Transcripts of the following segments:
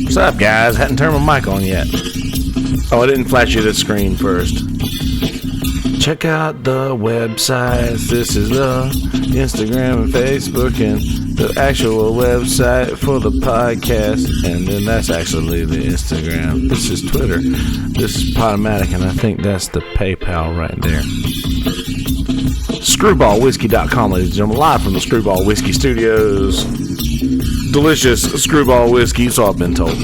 What's up, guys? Hadn't turned my mic on yet. Oh, I didn't flash you the screen first. Check out the websites. This is the Instagram and Facebook and the actual website for the podcast. And then that's actually the Instagram. This is Twitter. This is Podomatic, and I think that's the PayPal right there. Screwballwhiskey.com, ladies and gentlemen, live from the Screwball Whiskey Studios. Delicious Screwball whiskey, so I've been told.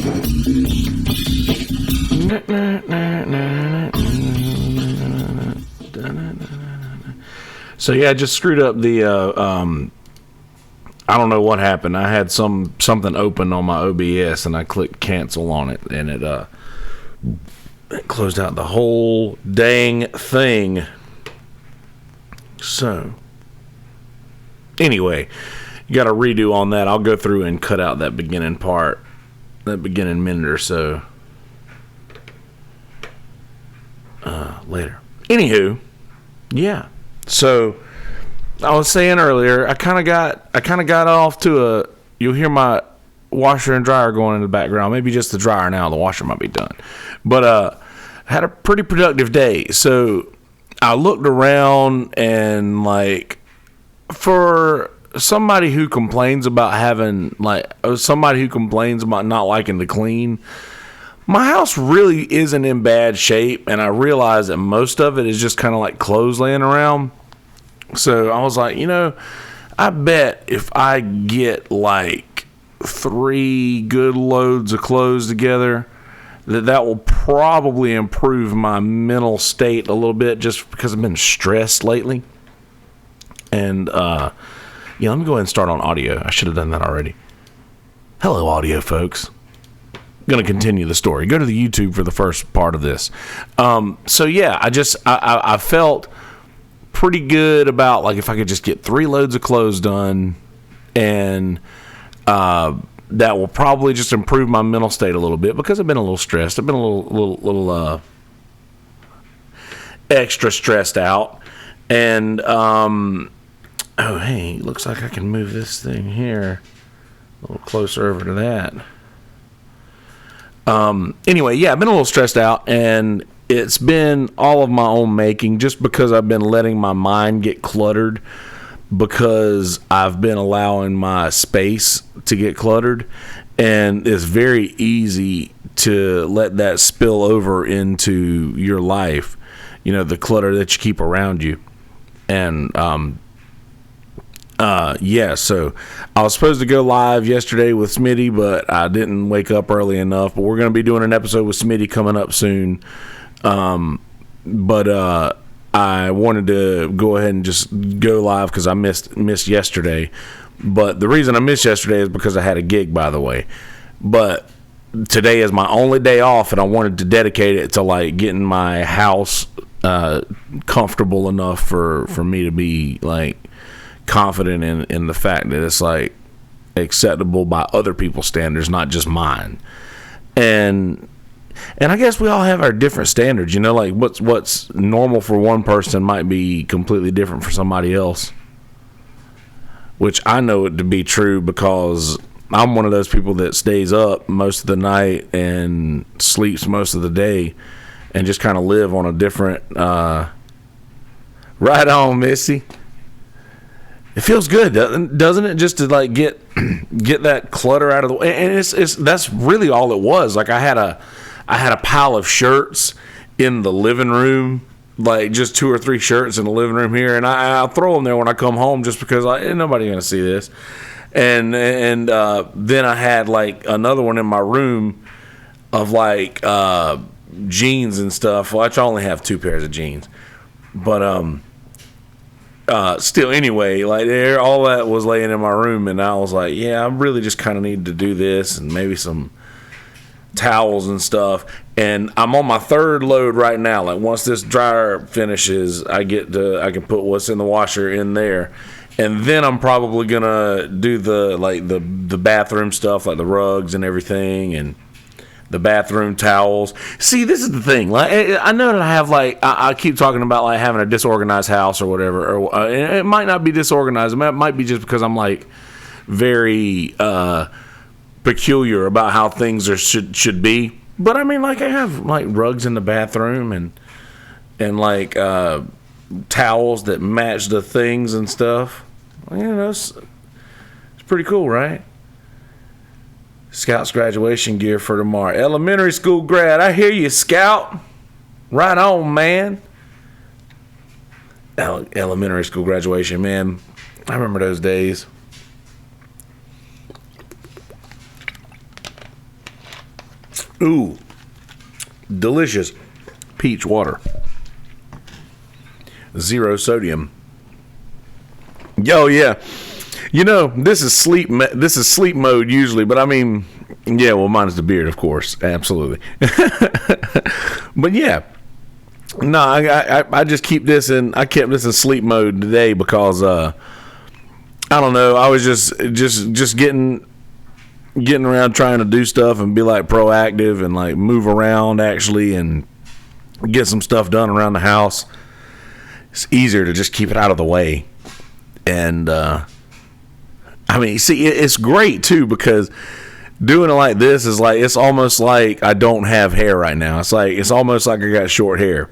So yeah, I just screwed up the I don't know what happened. I had something open on my OBS and I clicked cancel on it, and it closed out the whole dang thing. So anyway, you got a redo on that. I'll go through and cut out that beginning part, that beginning minute or so later. Anywho, yeah. So I was saying earlier, I kind of got off to a. You'll hear my washer and dryer going in the background. Maybe just the dryer now. The washer might be done, but had a pretty productive day. So I looked around and like for somebody who complains about not liking to clean, my house really isn't in bad shape, and I realize that most of it is just kind of like clothes laying around. So I was like, I bet if I get like 3 good loads of clothes together, that will probably improve my mental state a little bit, just because I've been stressed lately. And let me go ahead and start on audio. I should have done that already. Hello, audio folks. Going to continue the story. Go to the YouTube for the first part of this. So yeah, I felt pretty good about like if I could just get 3 loads of clothes done, and that will probably just improve my mental state a little bit, because I've been a little stressed. I've been a little extra stressed out, and oh hey, looks like I can move this thing here a little closer over to that. Anyway, yeah, I've been a little stressed out, and it's been all of my own making, just because I've been letting my mind get cluttered, because I've been allowing my space to get cluttered, and it's very easy to let that spill over into your life, the clutter that you keep around you. And so I was supposed to go live yesterday with Smitty, but I didn't wake up early enough. But we're going to be doing an episode with Smitty coming up soon. But I wanted to go ahead and just go live because I missed yesterday. But the reason I missed yesterday is because I had a gig, by the way. But today is my only day off, and I wanted to dedicate it to like getting my house comfortable enough for me to be like confident in the fact that it's like acceptable by other people's standards, not just mine. And I guess we all have our different standards, like what's normal for one person might be completely different for somebody else, which I know it to be true because I'm one of those people that stays up most of the night and sleeps most of the day and just kind of live on a different right on, Missy. It feels good, doesn't it? Just to like get that clutter out of the way, and that's really all it was. Like I had a pile of shirts in the living room, like just 2 or 3 shirts in the living room here, and I'll throw them there when I come home, just because ain't nobody gonna see this. And then I had like another one in my room of like jeans and stuff. Well, I only have 2 pairs of jeans, but still, anyway, like all that was laying in my room, and I was like, yeah, I really just kind of need to do this, and maybe some towels and stuff, and I'm on my third load right now. Like once this dryer finishes, I can put what's in the washer in there, and then I'm probably gonna do the bathroom stuff, like the rugs and everything, and the bathroom towels. See, this is the thing. Like I know that I have I keep talking about like having a disorganized house or whatever, or it might not be disorganized. It might be just because I'm like very peculiar about how things should be. But I mean, like I have like rugs in the bathroom and like towels that match the things and stuff. You know, it's pretty cool, right? Scout's graduation gear for tomorrow. Elementary school grad. I hear you, Scout. Right on, man. Elementary school graduation, man. I remember those days. Ooh, delicious peach water. 0 sodium. Yo, yeah. You know, this is sleep mode usually, but I mean, yeah, well, mine is the beard, of course. Absolutely. But yeah. No, I just keep this I kept this in sleep mode today because I don't know, I was just getting around trying to do stuff and be like proactive and like move around actually and get some stuff done around the house. It's easier to just keep it out of the way. And I mean, see, it's great too because doing it like this is like, it's almost like I don't have hair right now. It's almost like I got short hair,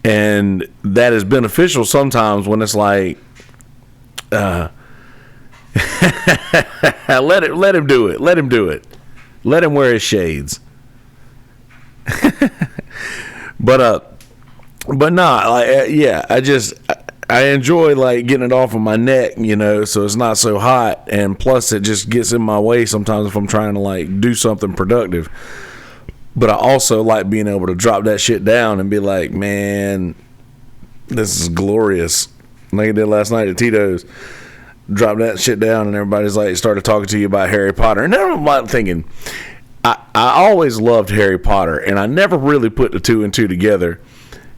and that is beneficial sometimes when it's like, let him do it. Let him wear his shades. But nah, like, yeah, I enjoy like getting it off of my neck, you know, so it's not so hot, and plus it just gets in my way sometimes if I'm trying to like do something productive. But I also like being able to drop that shit down and be like, man, this is glorious. Like I did last night at Tito's. Drop that shit down and everybody's like started talking to you about Harry Potter. And then I'm like thinking, I always loved Harry Potter, and I never really put the two and two together.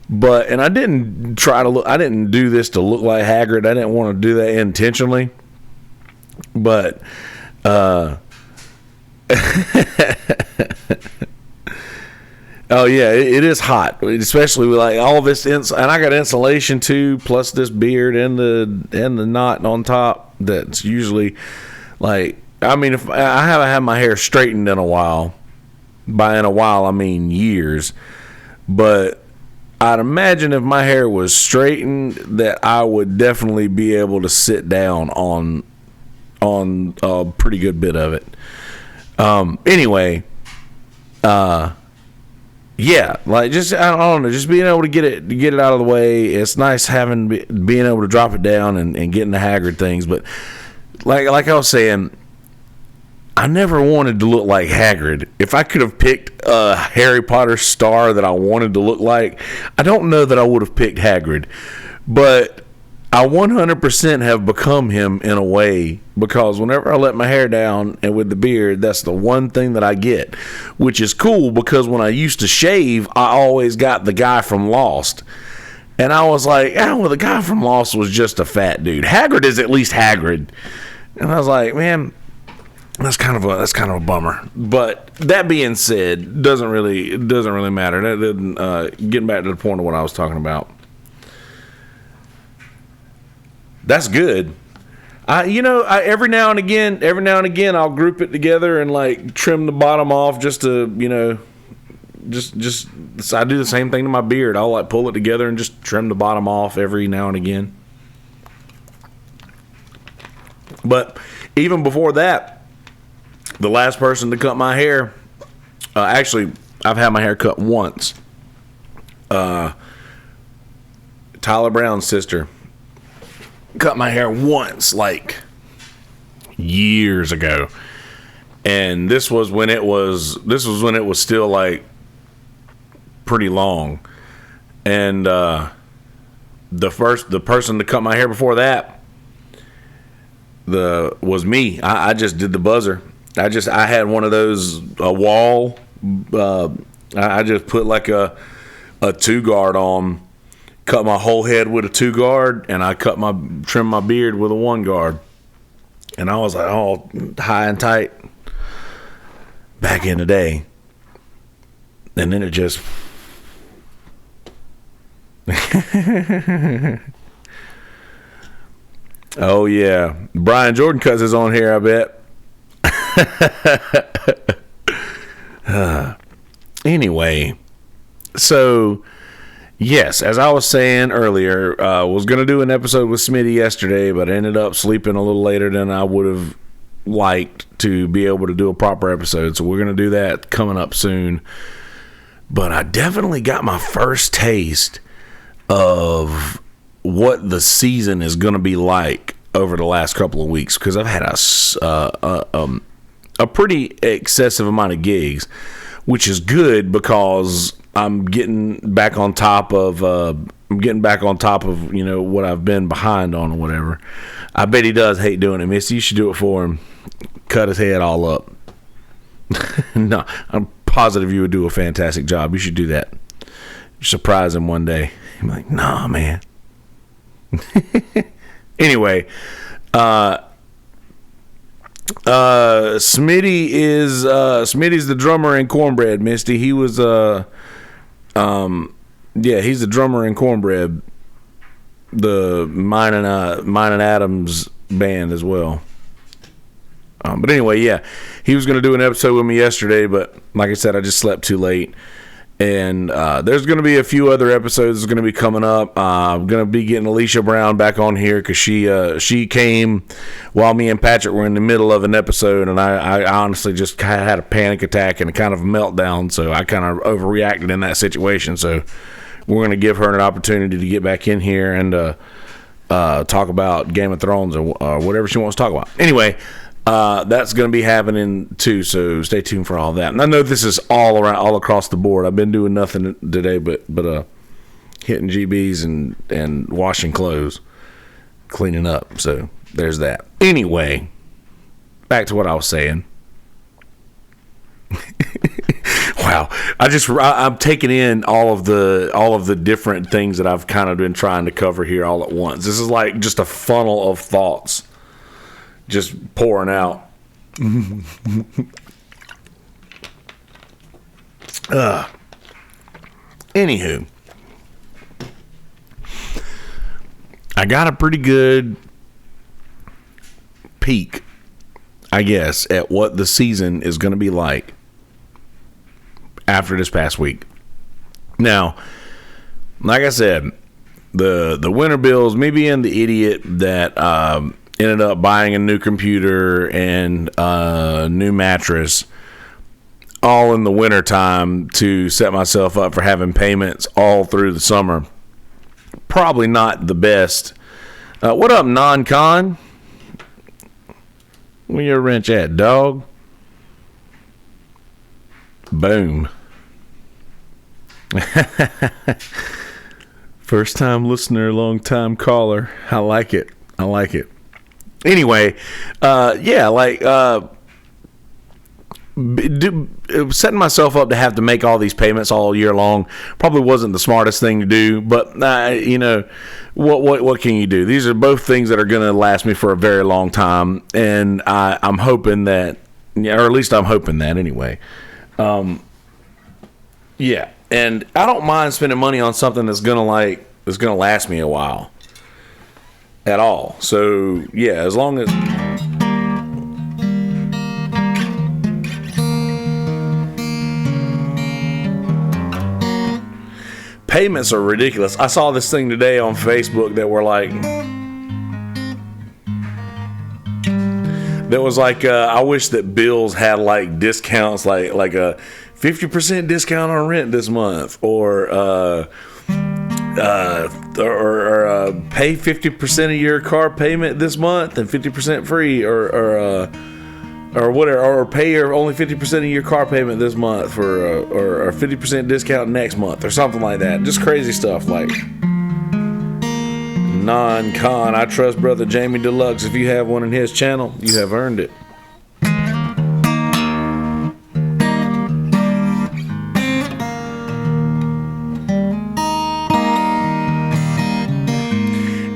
And I didn't I didn't do this to look like Hagrid. I didn't want to do that intentionally. But, oh yeah, it is hot, especially with like all this, and I got insulation too, plus this beard and the knot on top. That's usually like, I mean, if I haven't had my hair straightened in a while, by in a while I mean years, but I'd imagine if my hair was straightened that I would definitely be able to sit down on a pretty good bit of it. Anyway, yeah, like just I don't know, just being able to get it out of the way. It's nice being able to drop it down and getting the Hagrid things. But like I was saying, I never wanted to look like Hagrid. If I could have picked a Harry Potter star that I wanted to look like, I don't know that I would have picked Hagrid, but I 100% have become him in a way, because whenever I let my hair down and with the beard, that's the one thing that I get, which is cool because when I used to shave, I always got the guy from Lost. And I was like, well, the guy from Lost was just a fat dude. Hagrid is at least Hagrid. And I was like, man, that's kind of a bummer. But that being said, it doesn't really matter. That didn't getting back to the point of what I was talking about. That's good. Every now and again, I'll group it together and like trim the bottom off just to, just I do the same thing to my beard. I'll like pull it together and just trim the bottom off every now and again. But even before that, the last person to cut my hair, actually, I've had my hair cut once. Tyler Brown's sister cut my hair once, like years ago, and this was when it was still like pretty long. And the person to cut my hair before that was me. I just did the buzzer, I had one of those, a wall. I just put like a 2-guard on, cut my whole head with a 2-guard, and I trimmed my beard with a 1-guard. And I was like, all high and tight back in the day. And then it just... Oh, yeah. Brian Jordan cuts his own hair, I bet. Anyway, so... Yes, as I was saying earlier, was going to do an episode with Smitty yesterday, but I ended up sleeping a little later than I would have liked to be able to do a proper episode. So we're going to do that coming up soon. But I definitely got my first taste of what the season is going to be like over the last couple of weeks, because I've had a pretty excessive amount of gigs, which is good because I'm getting back on top of what I've been behind on or whatever. I bet he does hate doing it, Missy. You should do it for him. Cut his head all up. No, I'm positive you would do a fantastic job. You should do that. Surprise him one day. I'm like, nah, man. Anyway, Smitty's the drummer in Cornbread, Misty. He was he's the drummer in Cornbread, the Mine and Adams band as well. But anyway, yeah, he was going to do an episode with me yesterday, but like I said, I just slept too late. And there's going to be a few other episodes that's going to be coming up. I'm going to be getting Alicia Brown back on here because she came while me and Patrick were in the middle of an episode, and I honestly just had a panic attack and a kind of a meltdown, so I kind of overreacted in that situation. So we're going to give her an opportunity to get back in here and talk about Game of Thrones or whatever she wants to talk about. Anyway, that's going to be happening too, so stay tuned for all that. And I know this is all across the board. I've been doing nothing today but hitting GBs and washing clothes, cleaning up. So there's that. Anyway, back to what I was saying. Wow, I'm taking in all of the different things that I've kind of been trying to cover here all at once. This is like just a funnel of thoughts just pouring out. Anywho, I got a pretty good peek, I guess, at what the season is going to be like after this past week. Now, like I said, the winter bills, me being the idiot that ended up buying a new computer and a new mattress all in the winter time to set myself up for having payments all through the summer. Probably not the best. What up, non-con? Where your wrench at, dog? Boom. First time listener, long time caller. I like it. Anyway, setting myself up to have to make all these payments all year long probably wasn't the smartest thing to do, but what can you do? These are both things that are going to last me for a very long time, and I'm hoping that, or at least I'm hoping that anyway. Yeah, and I don't mind spending money on something that's gonna last me a while at all. So yeah, as long as payments are ridiculous. I saw this thing today on Facebook that were like, I wish that bills had like discounts, like a 50% discount on rent this month, or pay 50% of your car payment this month and 50% free, or whatever, or pay your only 50% of your car payment this month for or 50% discount next month, or something like that. Just crazy stuff like non-con. I trust brother Jamie Deluxe. If you have one in his channel, you have earned it.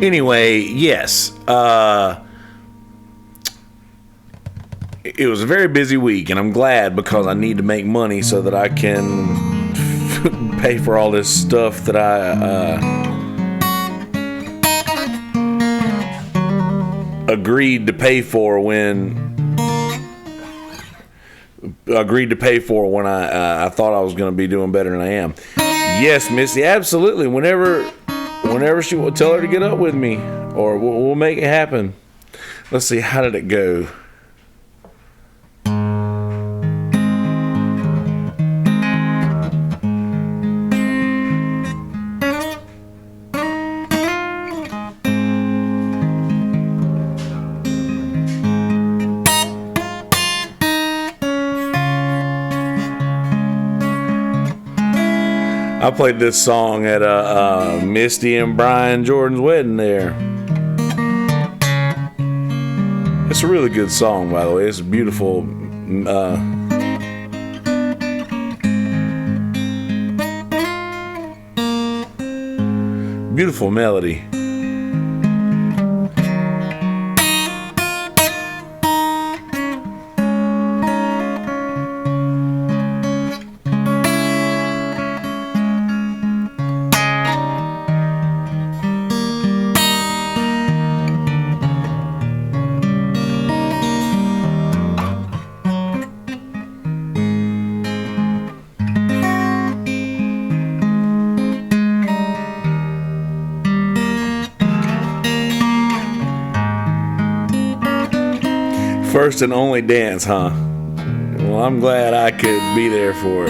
Anyway, yes. It was a very busy week, and I'm glad because I need to make money so that I can pay for all this stuff that I agreed to pay for when I thought I was going to be doing better than I am. Yes, Missy, absolutely. Whenever she will, tell her to get up with me, or we'll make it happen. Let's see, how did it go? I played this song at Misty and Brian Jordan's wedding there. It's a really good song, by the way. It's a beautiful, beautiful melody. First and only dance, huh? Well, I'm glad I could be there for it.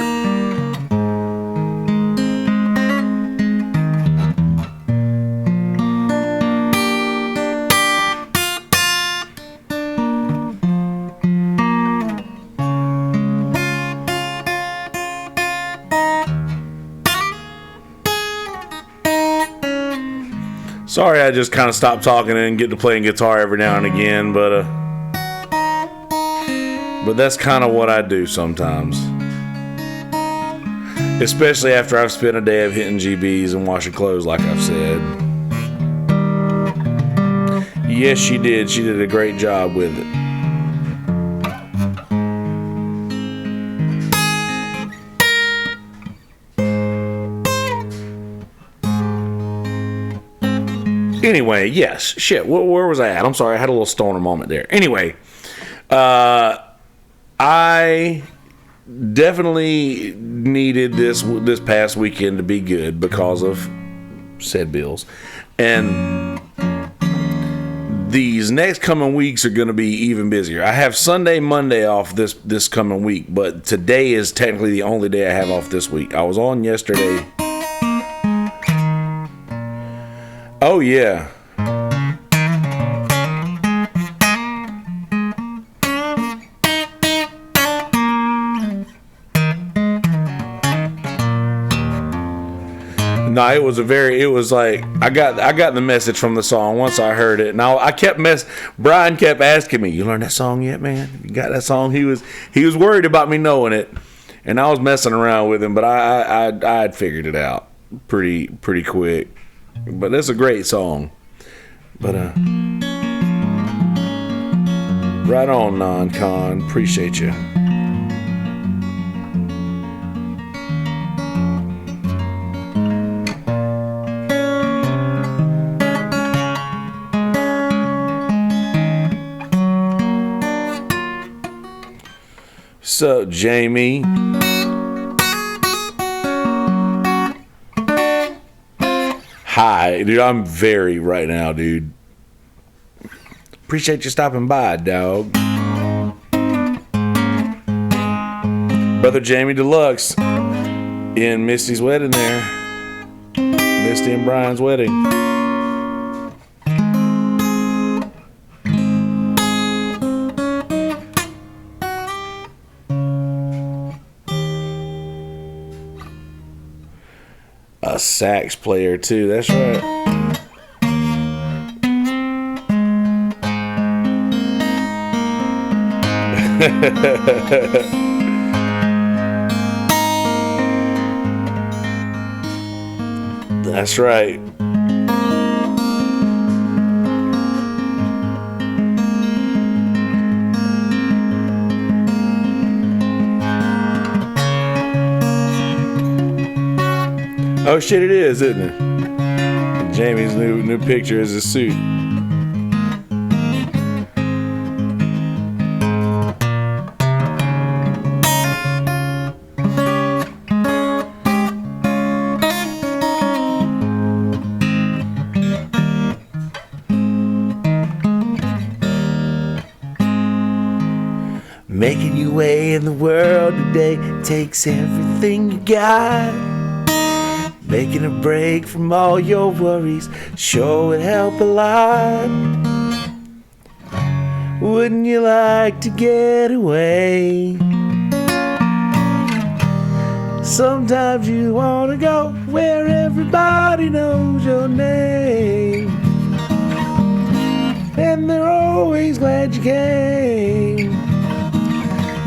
Sorry, I just kind of stopped talking and get to playing guitar every now and again, but that's kind of what I do sometimes. Especially after I've spent a day of hitting GBs and washing clothes, like I've said. Yes, she did. She did a great job with it. Anyway, yes. Shit, where was I at? I'm sorry, I had a little stoner moment there. Anyway, I definitely needed this past weekend to be good because of said bills. And these next coming weeks are going to be even busier. I have Sunday, Monday off this coming week, but today is technically the only day I have off this week. I was on yesterday. Oh, yeah. No, it was like I got the message from the song once I heard it. Now Brian kept asking me, "You learned that song yet, man? You got that song?" He was worried about me knowing it, and I was messing around with him, but I had figured it out pretty quick. But it's a great song. But right on, Non-Con. Appreciate you. So, Jamie. Hi, dude. I'm very right now, dude. Appreciate you stopping by, dog. Brother Jamie Deluxe in Misty's wedding there. Misty and Brian's wedding. A sax player too, that's right. That's right. Oh shit, it is, isn't it? Jamie's new picture is his suit. Making your way in the world today takes everything you got. Making a break from all your worries sure would help a lot. Wouldn't you like to get away? Sometimes you want to go where everybody knows your name, and they're always glad you came.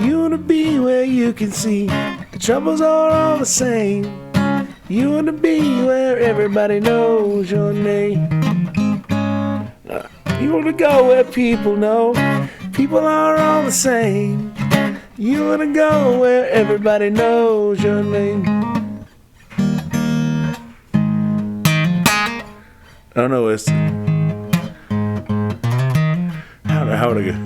You want to be where you can see the troubles are all the same. You want to be where everybody knows your name. You want to go where people know people are all the same. You want to go where everybody knows your name. I don't know, it's... How would I go?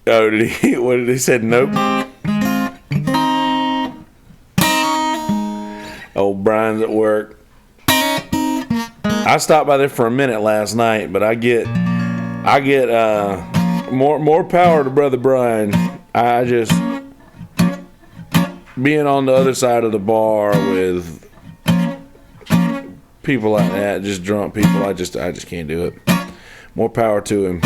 Oh, what did he say? Nope. Old Brian's at work. I stopped by there for a minute last night, but I get more power to Brother Brian. I just being on the other side of the bar with people like that, just drunk people. I just can't do it. More power to him.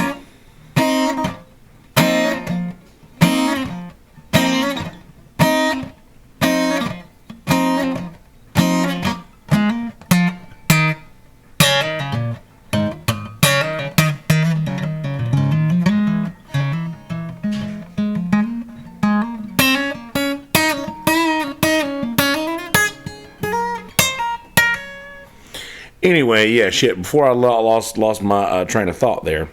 Anyway, yeah, shit. Before I lost my train of thought there,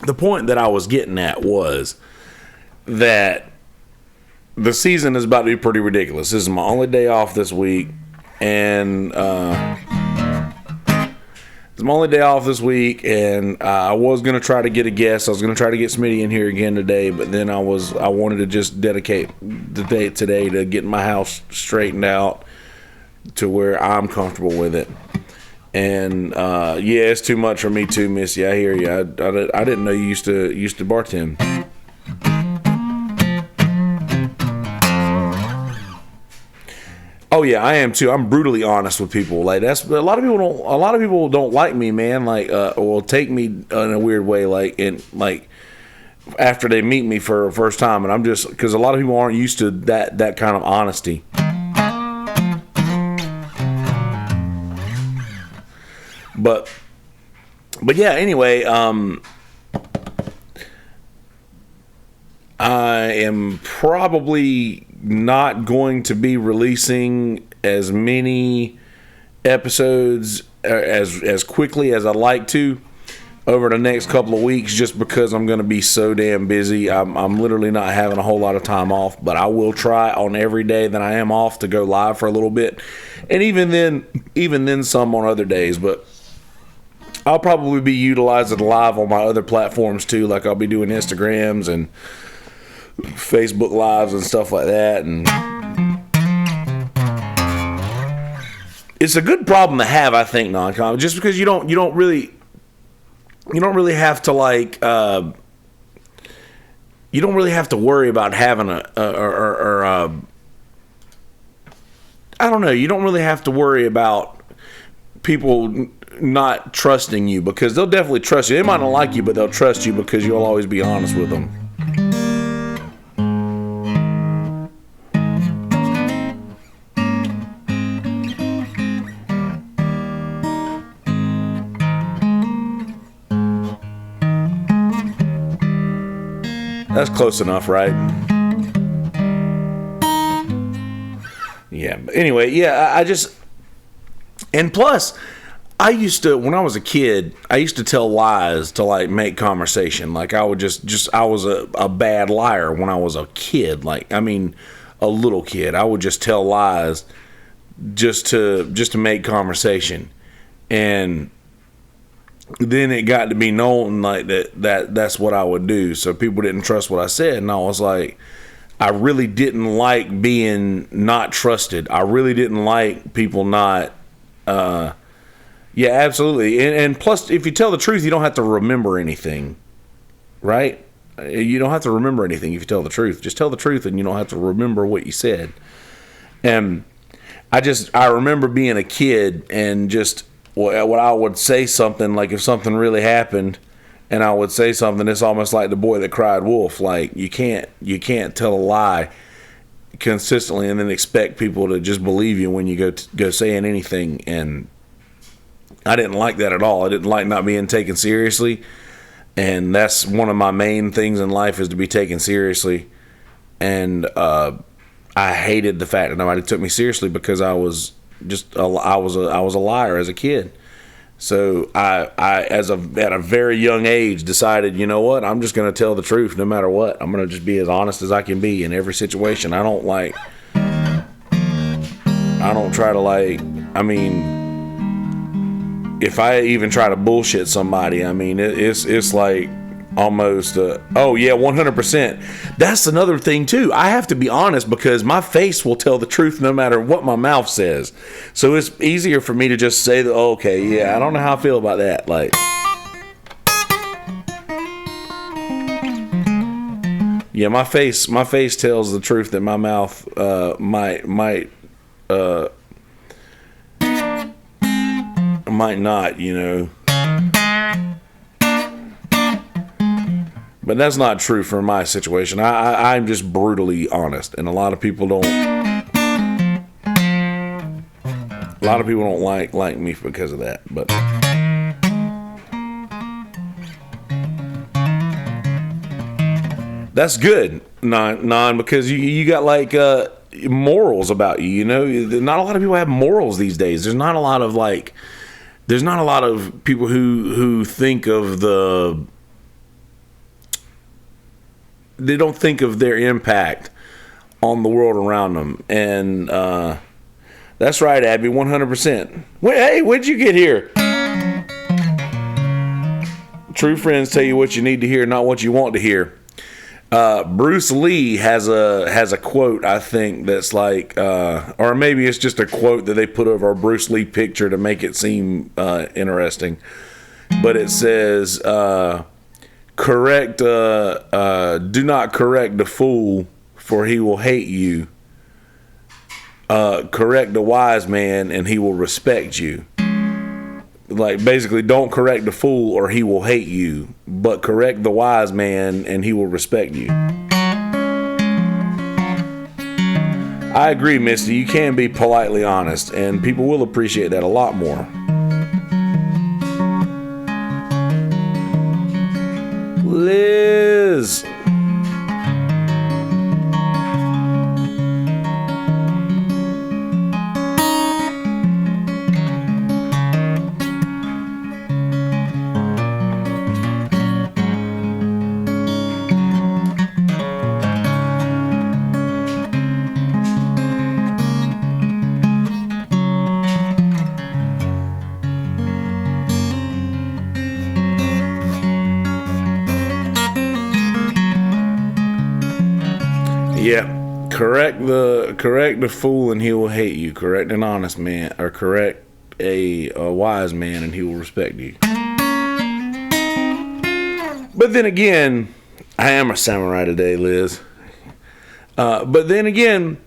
the point that I was getting at was that the season is about to be pretty ridiculous. This is my only day off this week, and it's my only day off this week, and I was gonna try to get a guest. I was gonna try to get Smitty in here again today, but then I wanted to just dedicate the day today to getting my house straightened out to where I'm comfortable with it. And yeah, it's too much for me too, Missy. I hear you. I didn't know you used to bartend. Oh yeah, I am too. I'm brutally honest with people. Like that's a lot of people don't like me, man. Like or take me in a weird way. Like after they meet me for the first time, and I'm just because a lot of people aren't used to that kind of honesty. But yeah, anyway, I am probably not going to be releasing as many episodes as quickly as I'd like to over the next couple of weeks, just because I'm going to be so damn busy. I'm literally not having a whole lot of time off, but I will try on every day that I am off to go live for a little bit, and even then some on other days. But I'll probably be utilizing live on my other platforms too, like I'll be doing Instagrams and Facebook Lives and stuff like that. And it's a good problem to have, I think, non-com, just because you don't really have to like you don't really have to worry about having I don't know, you don't really have to worry about people not trusting you, because they'll definitely trust you. They might not like you, but they'll trust you because you'll always be honest with them. That's close enough, right? Yeah. But anyway, yeah, I just, and plus, I used to, when I was a kid, I used to tell lies to like make conversation. Like I would I was a bad liar when I was a kid. Like, I mean, a little kid. I would just tell lies just to make conversation. And then it got to be known like that's what I would do. So people didn't trust what I said. And I was like, I really didn't like being not trusted. I really didn't like people not, yeah, absolutely. And plus, if you tell the truth, you don't have to remember anything, right? You don't have to remember anything if you tell the truth. Just tell the truth and you don't have to remember what you said. And I remember being a kid and just, what I would say something, like if something really happened and I would say something, it's almost like the boy that cried wolf. Like you can't tell a lie consistently and then expect people to just believe you when you go saying anything. And I didn't like that at all. I didn't like not being taken seriously. And that's one of my main things in life, is to be taken seriously. And I hated the fact that nobody took me seriously because I was a liar as a kid. So I at a very young age decided, you know what, I'm just going to tell the truth no matter what. I'm going to just be as honest as I can be in every situation. I don't try to like, I mean, if I even try to bullshit somebody, I mean, it's like almost, oh yeah, 100%. That's another thing too. I have to be honest because my face will tell the truth no matter what my mouth says. So it's easier for me to just say that, oh, okay, yeah, I don't know how I feel about that. Like, yeah, my face tells the truth that my mouth might not, you know. But that's not true for my situation. I'm just brutally honest, and a lot of people don't like me because of that. But that's good, non, because you got like morals about you. You know, not a lot of people have morals these days. There's not a lot of people who think of they don't think of their impact on the world around them. And that's right, Abby, 100%. Hey, when'd you get here? True friends tell you what you need to hear, not what you want to hear. Bruce Lee has a quote, I think, that's like, or maybe it's just a quote that they put over a Bruce Lee picture to make it seem interesting. But it says, do not correct the fool, for he will hate you. Correct the wise man, and he will respect you. Like, basically, don't correct the fool or he will hate you, but correct the wise man and he will respect you. I agree, Misty. You can be politely honest, and people will appreciate that a lot more. Liz. Yeah, correct the fool and he will hate you. Correct an honest man, or correct a wise man and he will respect you. But then again, I am a samurai today, Liz. But then again,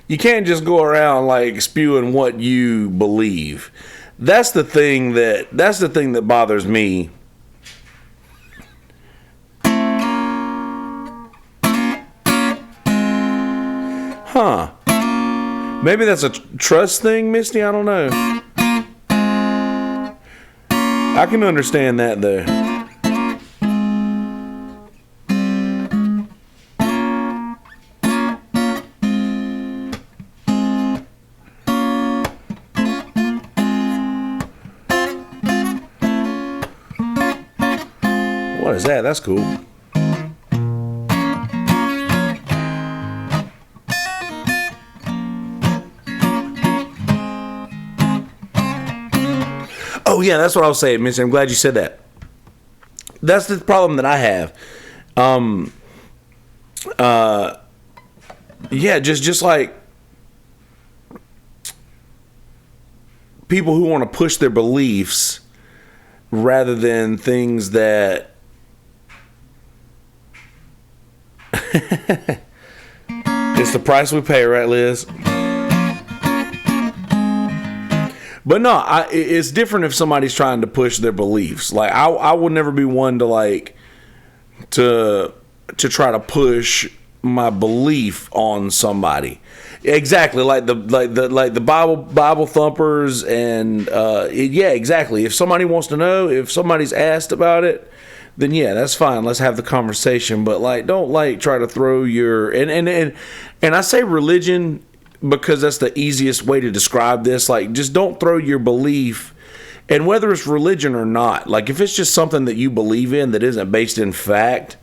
you can't just go around like spewing what you believe. That's the thing that bothers me. Huh. Maybe that's a trust thing, Misty? I don't know. I can understand that, though. What is that? That's cool. Oh yeah, that's what I was saying, Mitch. I'm glad you said that. That's the problem that I have. Yeah, just like people who want to push their beliefs rather than things that it's the price we pay, right, Liz? But no, it's different if somebody's trying to push their beliefs. Like I would never be one to like to try to push my belief on somebody. Exactly, like the Bible thumpers and yeah, exactly. If somebody wants to know, if somebody's asked about it, then yeah, that's fine. Let's have the conversation. But like, don't like try to throw your and I say religion because that's the easiest way to describe this. Like, just don't throw your belief, and whether it's religion or not, like if it's just something that you believe in that isn't based in fact,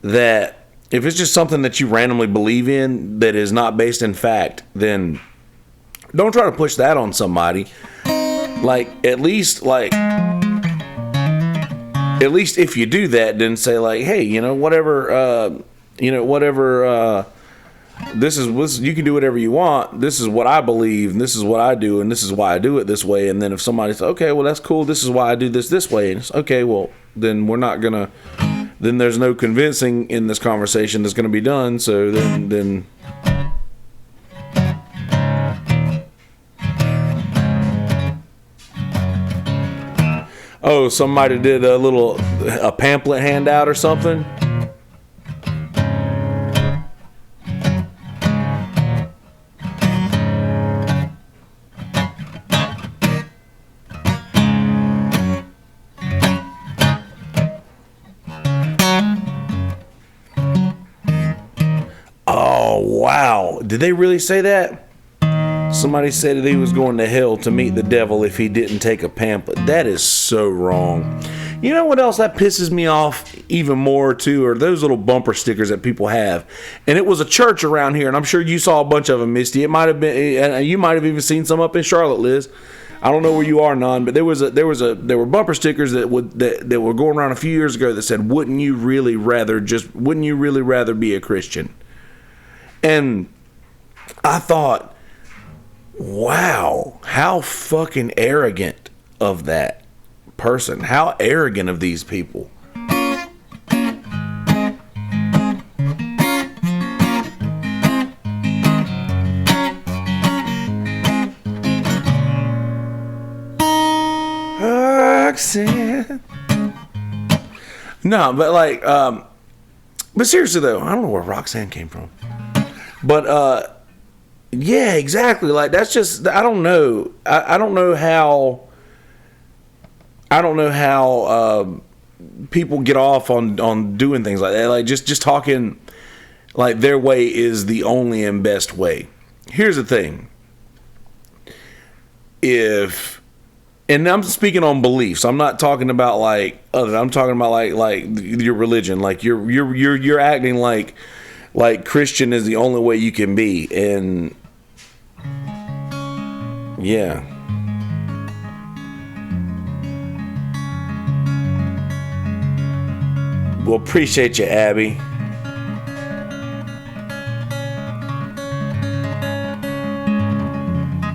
that if it's just something that you randomly believe in that is not based in fact, then don't try to push that on somebody. Like, at least if you do that, then say like, hey, whatever, this is you can do whatever you want. This is what I believe, and this is what I do, and this is why I do it this way. And then if somebody says, okay, well that's cool, this is why I do this way, and it's okay, well then we're not gonna. Then there's no convincing in this conversation that's gonna be done. So then. Oh, somebody did a pamphlet handout or something. Oh, wow. Did they really say that? Somebody said that he was going to hell to meet the devil if he didn't take a pamphlet. That is so wrong. You know what else that pisses me off even more too, are those little bumper stickers that people have. And it was a church around here, and I'm sure you saw a bunch of them, Misty. It might have been, you might have even seen some up in Charlotte, Liz. I don't know where you are, Non, but there were bumper stickers that were going around a few years ago that said, "Wouldn't you really rather be a Christian?" And I thought, wow, how fucking arrogant of that person. How arrogant of these people. Roxanne. No, but like, but seriously though, I don't know where Roxanne came from. But, yeah, exactly. Like, that's just, I don't know. I don't know how people get off on doing things like that. Like, just talking like their way is the only and best way. Here's the thing. And I'm speaking on beliefs. I'm not talking about like other. I'm talking about like your religion. Like you're acting like Christian is the only way you can be. And yeah. Well, appreciate you, Abby.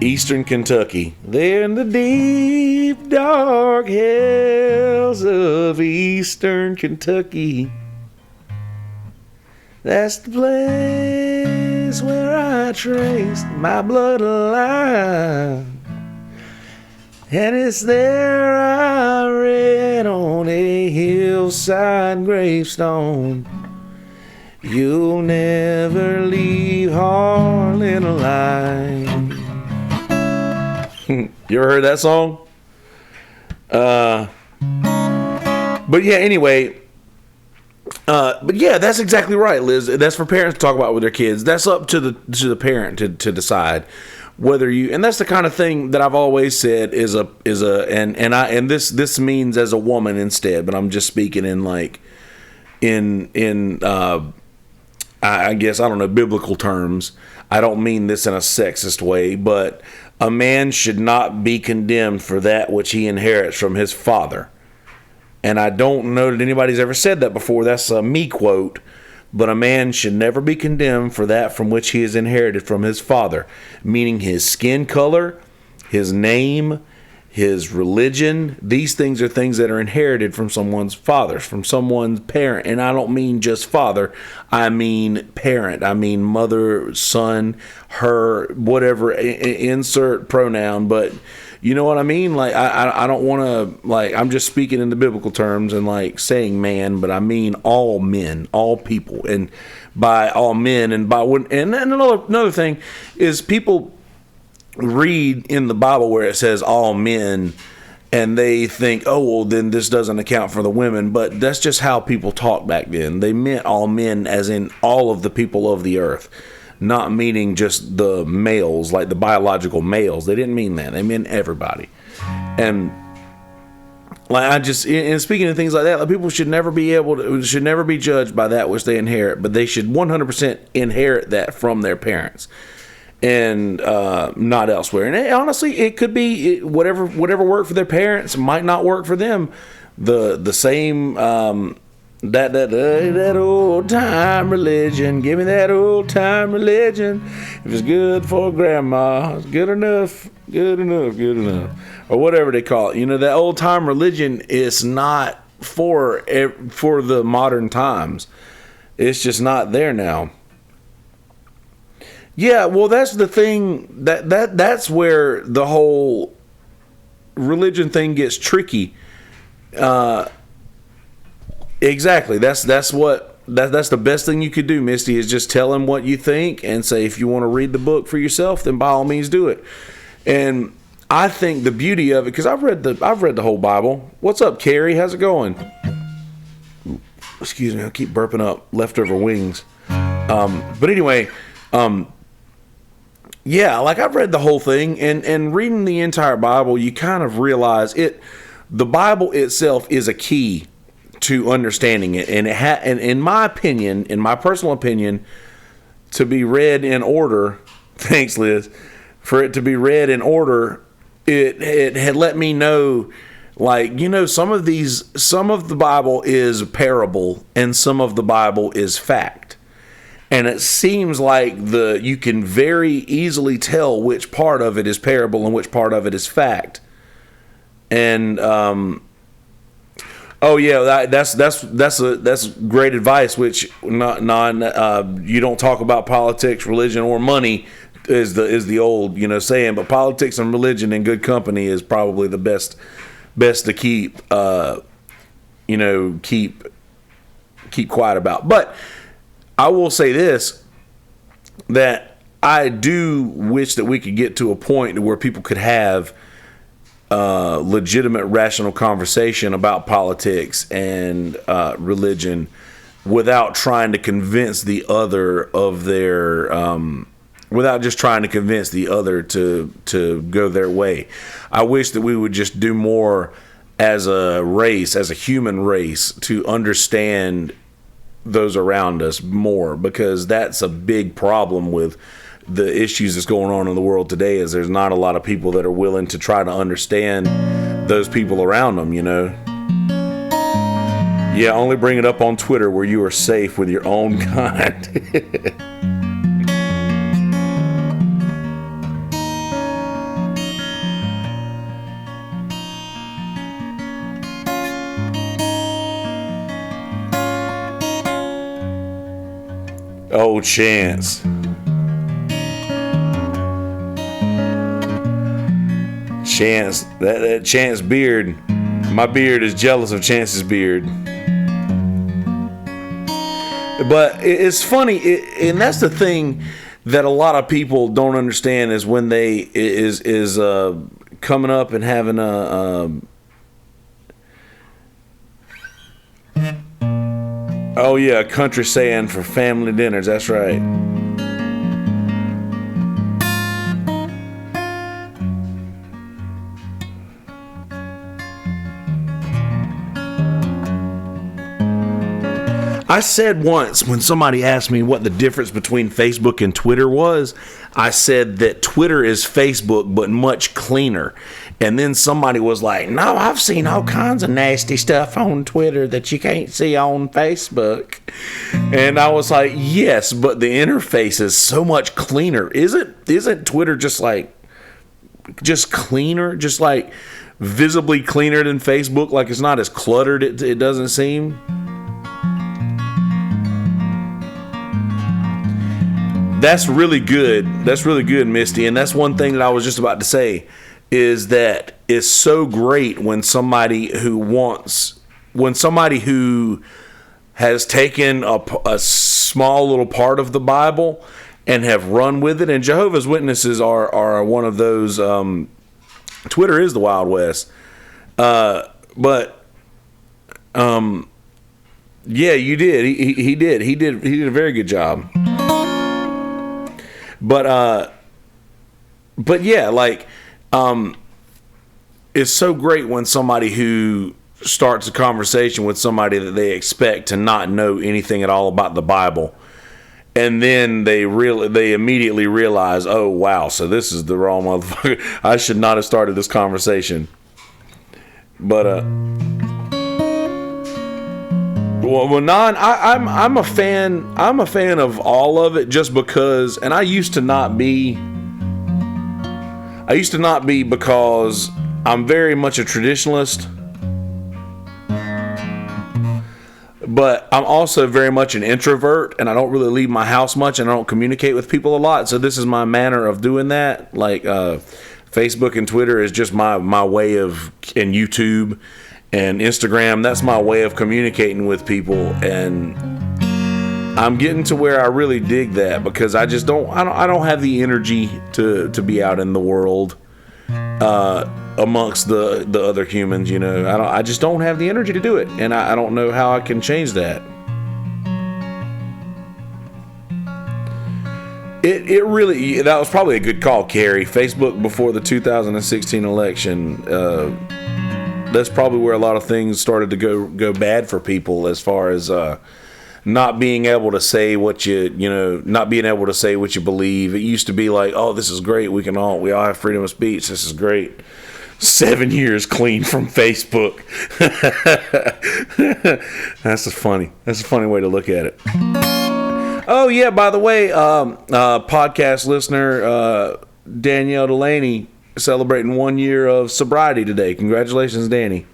Eastern Kentucky. There in the deep, dark hills of Eastern Kentucky. That's the place where I traced my bloodline. And it's there I read on a hillside gravestone, you'll never leave Harlan alive. You ever heard that song? But yeah, anyway. But yeah, that's exactly right, Liz. That's for parents to talk about with their kids. That's up to the parent to decide. whether you, and that's the kind of thing that I've always said this means as a woman instead, but I'm just speaking in like I guess, I don't know, biblical terms. I don't mean this in a sexist way, but a man should not be condemned for that which he inherits from his father. And I don't know that anybody's ever said that before. That's a me quote. But a man should never be condemned for that from which he has inherited from his father, meaning his skin color, his name, his religion. These things are things that are inherited from someone's father, from someone's parent. And I don't mean just father. I mean parent. I mean mother, son, her, whatever, insert pronoun. But you know what I mean? Like, I don't want to, like, I'm just speaking in the biblical terms and, like, saying man, but I mean all men, all people. And by all men, and by when, and another thing is people read in the Bible where it says all men, and they think, oh, well, then this doesn't account for the women. But that's just how people talked back then. They meant all men as in all of the people of the earth. Not meaning just the males, like the biological males. They didn't mean that. They meant everybody. And like in speaking of things like that, like people should never be judged by that which they inherit, but they should 100% inherit that from their parents, and not elsewhere. And honestly, it could be whatever worked for their parents might not work for them. The same. That old time religion, give me that old time religion. If it's good for grandma, it's good enough, or whatever they call it. You know, that old time religion is not for the modern times. It's just not there now. Yeah, well, that's the thing. That's where the whole religion thing gets tricky. Exactly. That's the best thing you could do, Misty, is just tell him what you think and say, if you want to read the book for yourself, then by all means do it. And I think the beauty of it, because I've read the whole Bible. What's up, Carrie? How's it going? Excuse me, I keep burping up leftover wings. But anyway, yeah, like I've read the whole thing, and reading the entire Bible, you kind of realize the Bible itself is a key to understanding it, and and in my opinion, in my personal opinion, to be read in order. Thanks, Liz. For it to be read in order, it had let me know, like, you know, some of the Bible is parable, and some of the Bible is fact, and it seems like you can very easily tell which part of it is parable and which part of it is fact, and oh yeah, that's great advice. Which you don't talk about politics, religion, or money is the old saying. But politics and religion in good company is probably the best to keep keep quiet about. But I will say this, that I do wish that we could get to a point where people could have legitimate, rational conversation about politics and religion without trying to convince the other of their, without just trying to convince the other to go their way. I wish that we would just do more as a race, as a human race, to understand those around us more, because that's a big problem with the issues that's going on in the world today. Is there's not a lot of people that are willing to try to understand those people around them, Yeah, only bring it up on Twitter where you are safe with your own kind. Oh, Chance. Chance, that Chance beard. My beard is jealous of Chance's beard. But it's funny, and that's the thing that a lot of people don't understand, is when they is coming up and having oh yeah, a country saying for family dinners. That's right. I said once when somebody asked me what the difference between Facebook and Twitter was, I said that Twitter is Facebook but much cleaner. And then somebody was like, no, I've seen all kinds of nasty stuff on Twitter that you can't see on Facebook. And I was like, yes, but the interface is so much cleaner. Isn't Twitter just cleaner? Just like visibly cleaner than Facebook? Like it's not as cluttered, it doesn't seem. That's really good. That's really good, Misty. And that's one thing that I was just about to say, is that it's so great when somebody who has taken a small little part of the Bible and have run with it. And Jehovah's Witnesses are one of those. Twitter is the Wild West. Yeah, you did. He did. He did a very good job. But yeah, like, it's so great when somebody who starts a conversation with somebody that they expect to not know anything at all about the Bible, and then they immediately realize, oh wow, so this is the wrong motherfucker. I should not have started this conversation. But well, non, I'm a fan. I'm a fan of all of it, just because. And I used to not be because I'm very much a traditionalist, but I'm also very much an introvert, and I don't really leave my house much, and I don't communicate with people a lot. So this is my manner of doing that. Like Facebook and Twitter is just my way of, and YouTube and Instagram, that's my way of communicating with people. And I'm getting to where I really dig that, because I just don't have the energy to be out in the world amongst the other humans, you know. I just don't have the energy to do it, and I don't know how I can change that. It really, that was probably a good call, Carrie. Facebook before the 2016 election, that's probably where a lot of things started to go bad for people, as far as not being able to say what not being able to say what you believe. It used to be like, oh, this is great. We all have freedom of speech. This is great. 7 years clean from Facebook. That's a funny way to look at it. Oh yeah, by the way, podcast listener Danielle Delaney celebrating 1 year of sobriety today. Congratulations, Danny.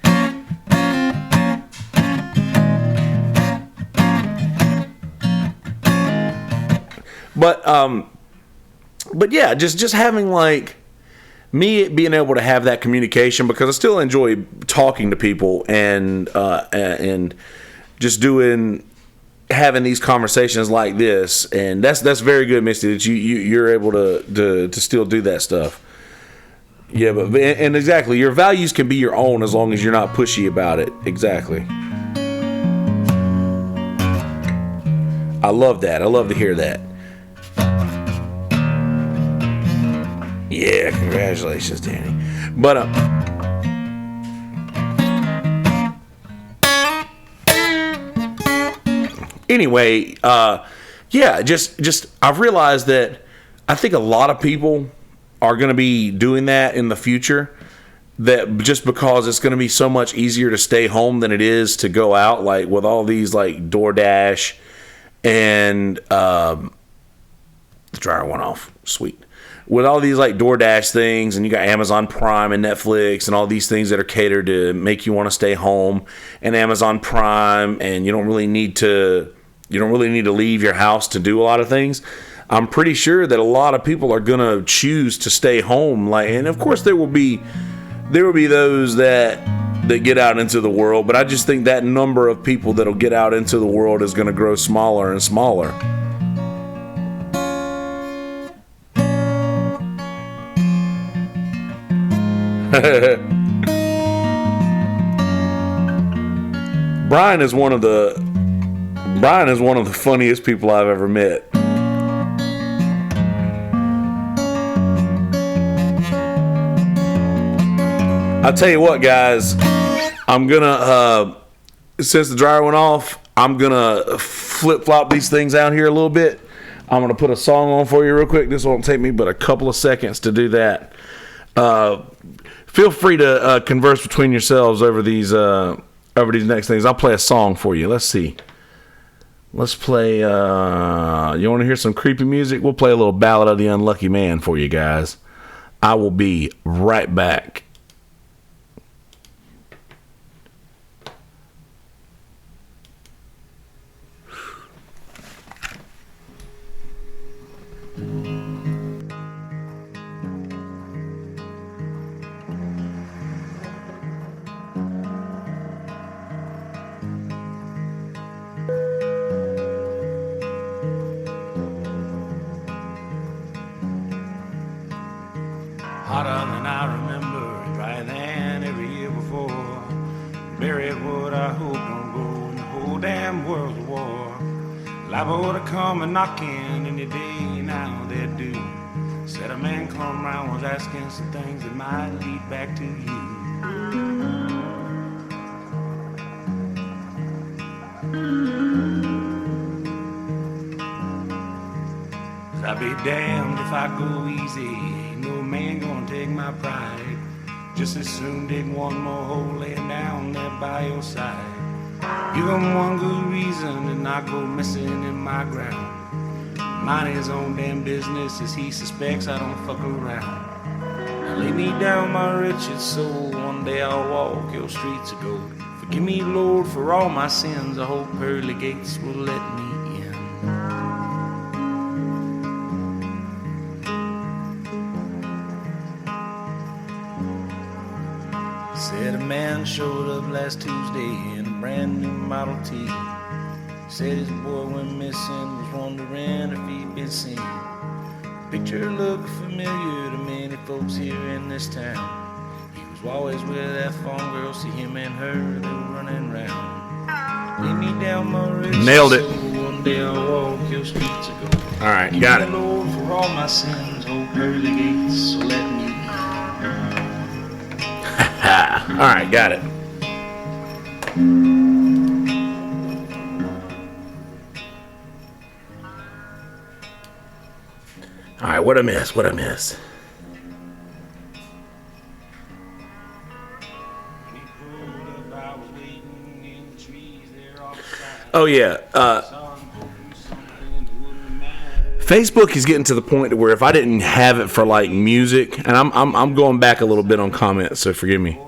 But yeah, just having like me being able to have that communication, because I still enjoy talking to people and just having these conversations like this, and that's very good, Misty, that you're able to still do that stuff. Yeah, but and exactly, your values can be your own as long as you're not pushy about it. Exactly. I love that. I love to hear that. Yeah, congratulations, Danny. But anyway, yeah, just I've realized that I think a lot of people are going to be doing that in the future, that just because it's going to be so much easier to stay home than it is to go out, like with all these like DoorDash and the dryer went off. Sweet. With all these like DoorDash things, and you got Amazon Prime and Netflix and all these things that are catered to make you want to stay home, and Amazon Prime, and you don't really need to leave your house to do a lot of things. I'm pretty sure that a lot of people are going to choose to stay home. Like, and of course there will be those that get out into the world, but I just think that number of people that'll get out into the world is going to grow smaller and smaller. Brian is one of the funniest people I've ever met. I'll tell you what, guys, I'm gonna since the dryer went off, I'm gonna flip-flop these things out here a little bit. I'm gonna put a song on for you real quick. This won't take me but a couple of seconds to do that. Feel free to converse between yourselves over these next things. I'll play a song for you. Let's see. Let's play. You want to hear some creepy music? We'll play a little Ballad of the Unlucky Man for you guys. I will be right back. Hotter than I remember, drier than every year before. Buried what I hope don't go in the whole damn world's a war. Liable to come a knocking any day now they do. Said a man come round was asking some things that might lead back to you. I'll be damned if I go easy. Ain't no man gonna take my pride. Just as soon dig one more hole laying down there by your side. Give him one good reason to not go messing in my ground. Mind his own damn business as he suspects I don't fuck around. Now lay me down my wretched soul. One day I'll walk your streets of gold. Forgive me, Lord, for all my sins. I hope pearly gates will let me in. Said a man showed up last Tuesday in a brand new Model T. Said his boy went missing, was wondering if he'd been seen. The picture looked familiar to many folks here in this town. He was always with that phone girl, see him and her, they were running round. Lay me down my rich Nailed it. soul, one day I'll walk your streets of gold. All right, got it. Lord, for all my sins, oh pearly gates, so let me in. All right, got it. All right, what I miss? Oh yeah, Facebook is getting to the point where if I didn't have it for like music, and I'm going back a little bit on comments, so forgive me.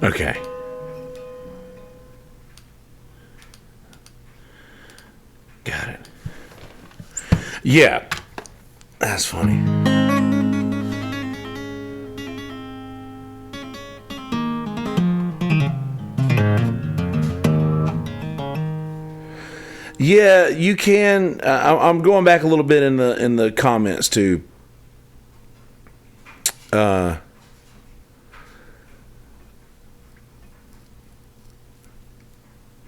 Okay. Got it. Yeah. That's funny. Yeah, you can. I'm going back a little bit in the comments too.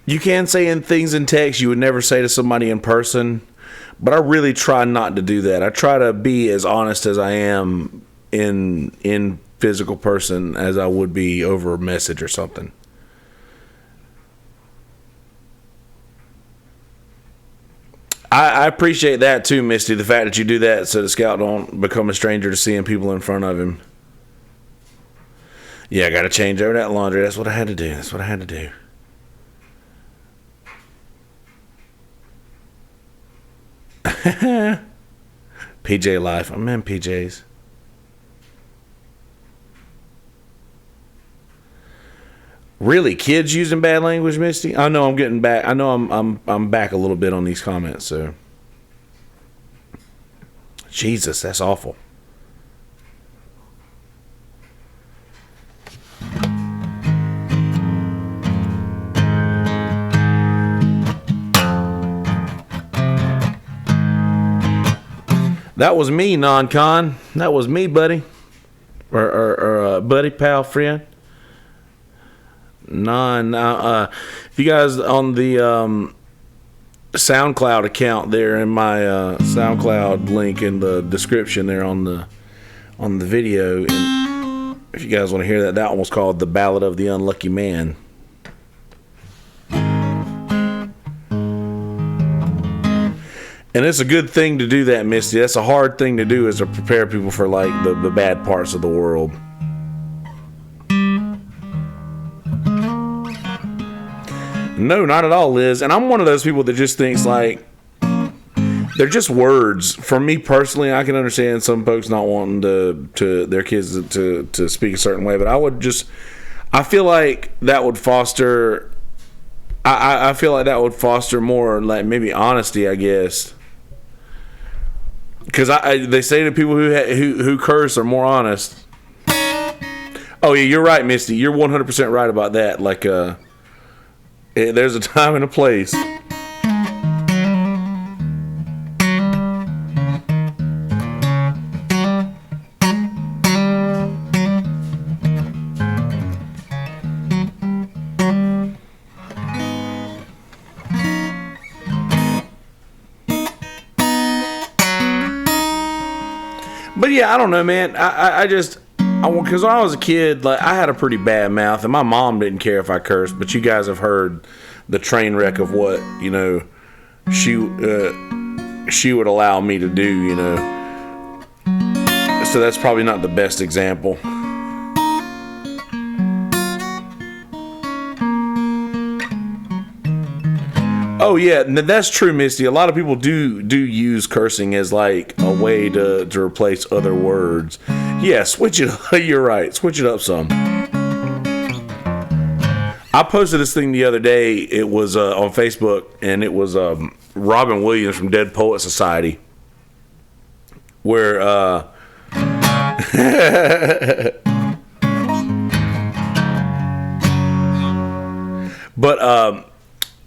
You can say things in text you would never say to somebody in person, but I really try not to do that. I try to be as honest as I am in physical person as I would be over a message or something. I appreciate that too, Misty, the fact that you do that so the scout don't become a stranger to seeing people in front of him. Yeah, I got to change over that laundry. That's what I had to do. PJ life. I'm in PJs. Really, kids using bad language, Misty? I know I'm getting back. I know I'm back a little bit on these comments. So, Jesus, that's awful. That was me, non-con. That was me, buddy. Or buddy, pal, friend. If you guys on the SoundCloud account there, in my SoundCloud link in the description there on the video, and if you guys want to hear that one was called "The Ballad of the Unlucky Man." And it's a good thing to do that, Misty. That's a hard thing to do, is to prepare people for like the bad parts of the world. No, not at all, Liz. And I'm one of those people that just thinks like they're just words. For me personally, I can understand some folks not wanting to their kids to speak a certain way, but I feel like that would foster. I feel like that would foster more like maybe honesty, I guess. Because they say that people who curse are more honest. Oh yeah, you're right, Misty. You're 100% right about that. Like, there's a time and a place. But yeah, I don't know, man. Because when I was a kid, like I had a pretty bad mouth, and my mom didn't care if I cursed. But you guys have heard the train wreck of what she would allow me to do, So that's probably not the best example. Oh yeah, that's true, Misty. A lot of people do use cursing as like a way to replace other words. Yeah, switch it up. You're right. Switch it up some. I posted this thing the other day. It was on Facebook, and it was Robin Williams from Dead Poet Society, where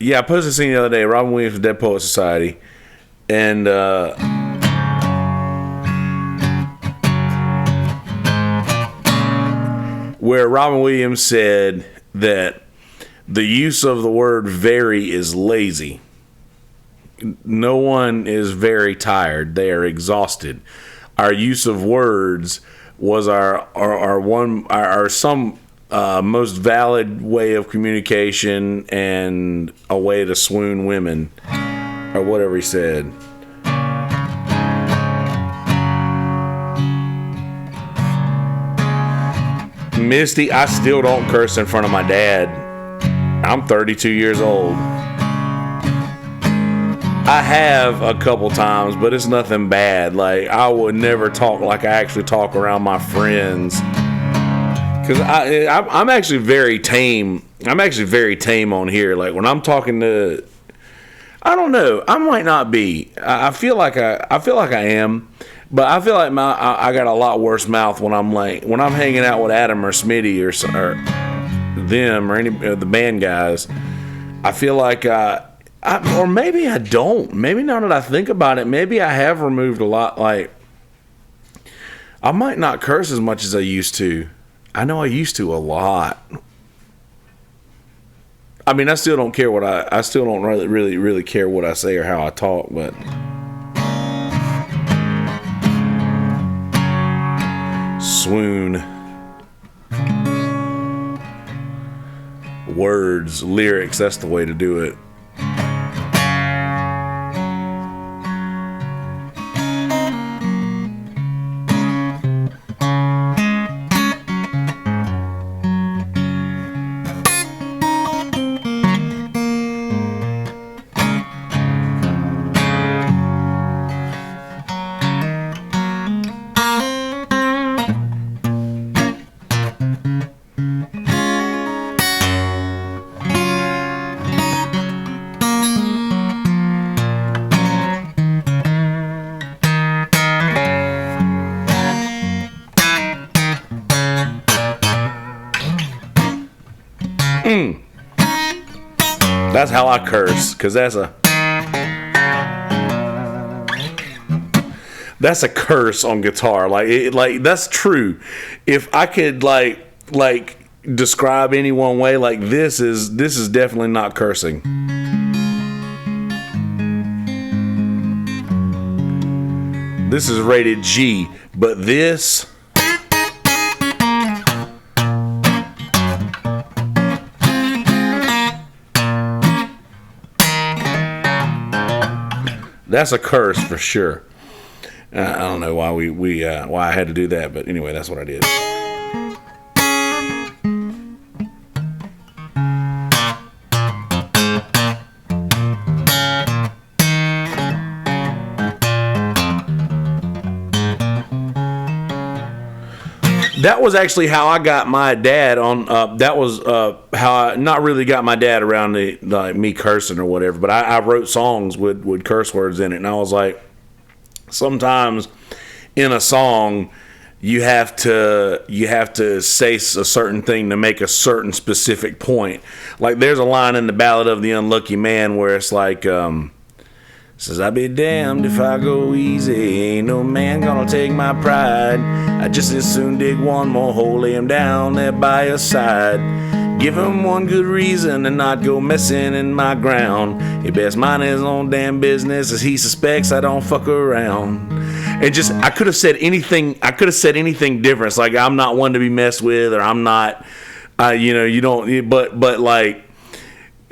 yeah, I posted this thing the other day. Robin Williams from Dead Poet Society, and where Robin Williams said that the use of the word very is lazy. No one is very tired. They are exhausted. Our use of words was our some most valid way of communication and a way to swoon women, or whatever he said. Misty, I still don't curse in front of my dad. I'm 32 years old. I have a couple times, but it's nothing bad. Like, I would never talk like I actually talk around my friends. Because I'm actually very tame. I'm actually very tame on here. Like, when I'm talking to... I don't know. I might not be. I feel like I am. But I feel like I got a lot worse mouth when I'm hanging out with Adam or Smitty or them or any of the band guys. I feel like or maybe I don't. Maybe now that I think about it, maybe I have removed a lot. Like, I might not curse as much as I used to. I know I used to a lot. I mean, I still don't care I still don't really care what I say or how I talk, but. Swoon. Words, lyrics, that's the way to do it. That's how I curse, because that's a curse on guitar. Like that's true. If I could like describe any one way. Like this is definitely not cursing. This is rated G, but this. That's a curse for sure. I don't know why why I had to do that, but anyway, that's what I did. That was actually how I got my dad on. That was how I not really got my dad around me cursing or whatever. But I wrote songs with curse words in it, and I was like, sometimes in a song you have to say a certain thing to make a certain specific point. Like there's a line in the Ballad of the Unlucky Man where it's like. Says, I'll be damned if I go easy. Ain't no man gonna take my pride. I just as soon dig one more hole, lay him down there by your side. Give him one good reason and not go messing in my ground. He best mind his own damn business as he suspects I don't fuck around. And just, I could have said anything different. It's like, I'm not one to be messed with, or I'm not, you don't, but like,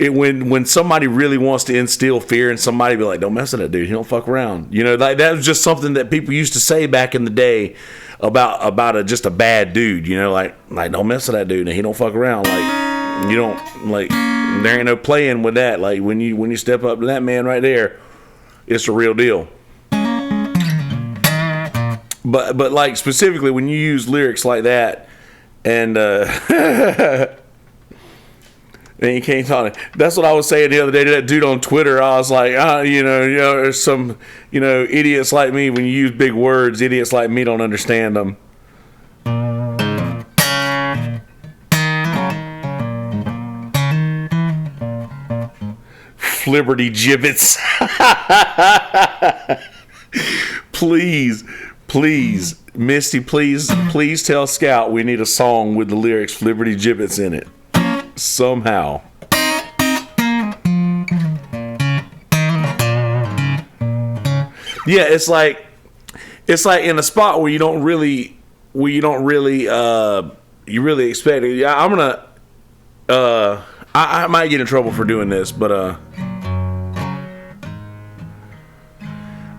when somebody really wants to instill fear in somebody, be like, don't mess with that dude. He don't fuck around. Like that was just something that people used to say back in the day about just a bad dude. Like don't mess with that dude and he don't fuck around. Like you don't like there ain't no playing with that. Like when you step up to that man right there, it's a real deal. But like specifically when you use lyrics like that and and you can't talk. That's what I was saying the other day to that dude on Twitter. I was like, there's some, idiots like me. When you use big words, idiots like me don't understand them. Flibberty gibbets. Please, Misty, please tell Scout we need a song with the lyrics Flibberty gibbets in it. Somehow. Yeah, it's like in a spot where you really expect it. Yeah, I'm gonna I might get in trouble for doing this, but I'm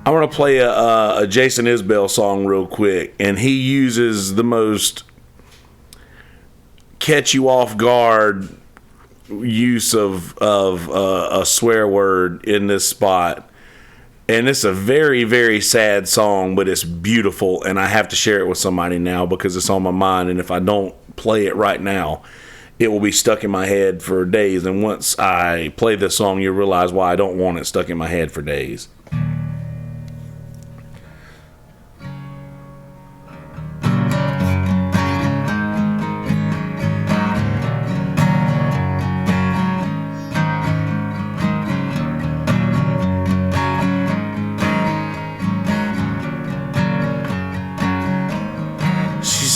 gonna play a Jason Isbell song real quick, and he uses the most catch you off guard use of a swear word in this spot, and it's a very, very sad song, but it's beautiful, and I have to share it with somebody now because it's on my mind, and if I don't play it right now, it will be stuck in my head for days, and once I play this song, you'll realize why I don't want it stuck in my head for days.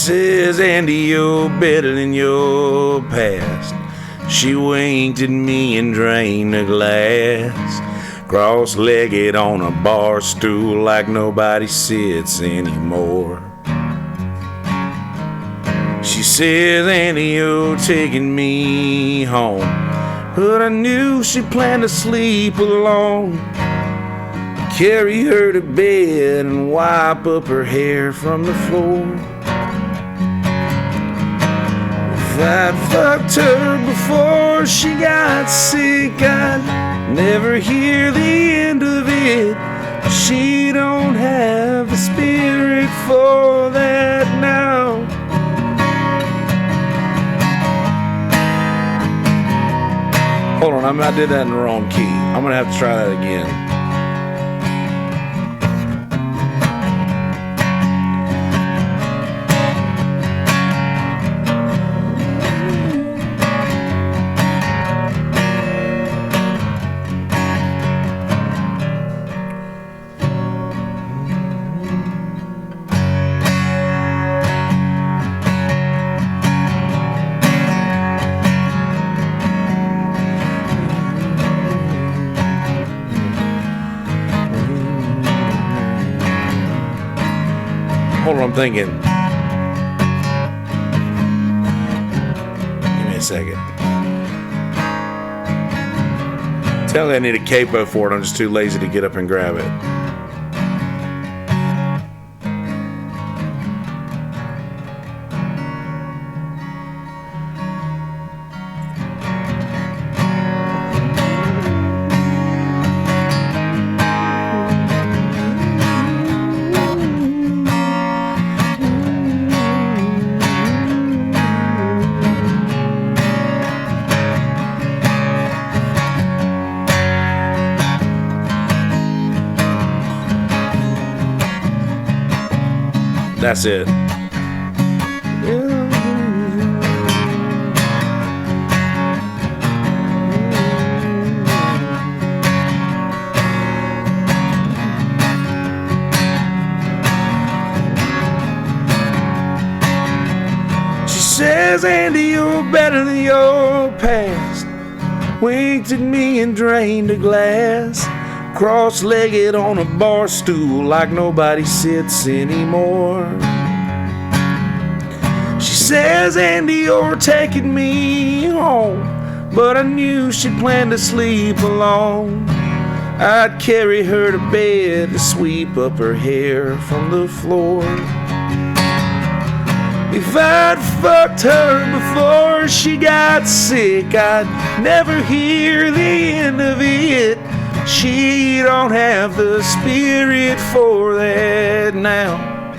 Says, Andy, you're better than your past. She winked at me and drained the glass. Cross-legged on a bar stool like nobody sits anymore. She says, Andy, you're taking me home. But I knew she planned to sleep alone. Carry her to bed and wipe up her hair from the floor. If I'd fucked her before she got sick, I'd never hear the end of it. She don't have the spirit for that now. Hold on, I did that in the wrong key. I'm gonna have to try that again. thinking. Give me a second. Tell me I need a capo for it. I'm just too lazy to get up and grab it. That's it. She says, Andy, you're better than your past. Winked at me and drained a glass. Cross-legged on a bar stool like nobody sits anymore. She says, Andy, you're taking me home, but I knew she'd planned to sleep alone. I'd carry her to bed to sweep up her hair from the floor. If I'd fucked her before she got sick, I'd never hear the end of it. She don't have the spirit for that now.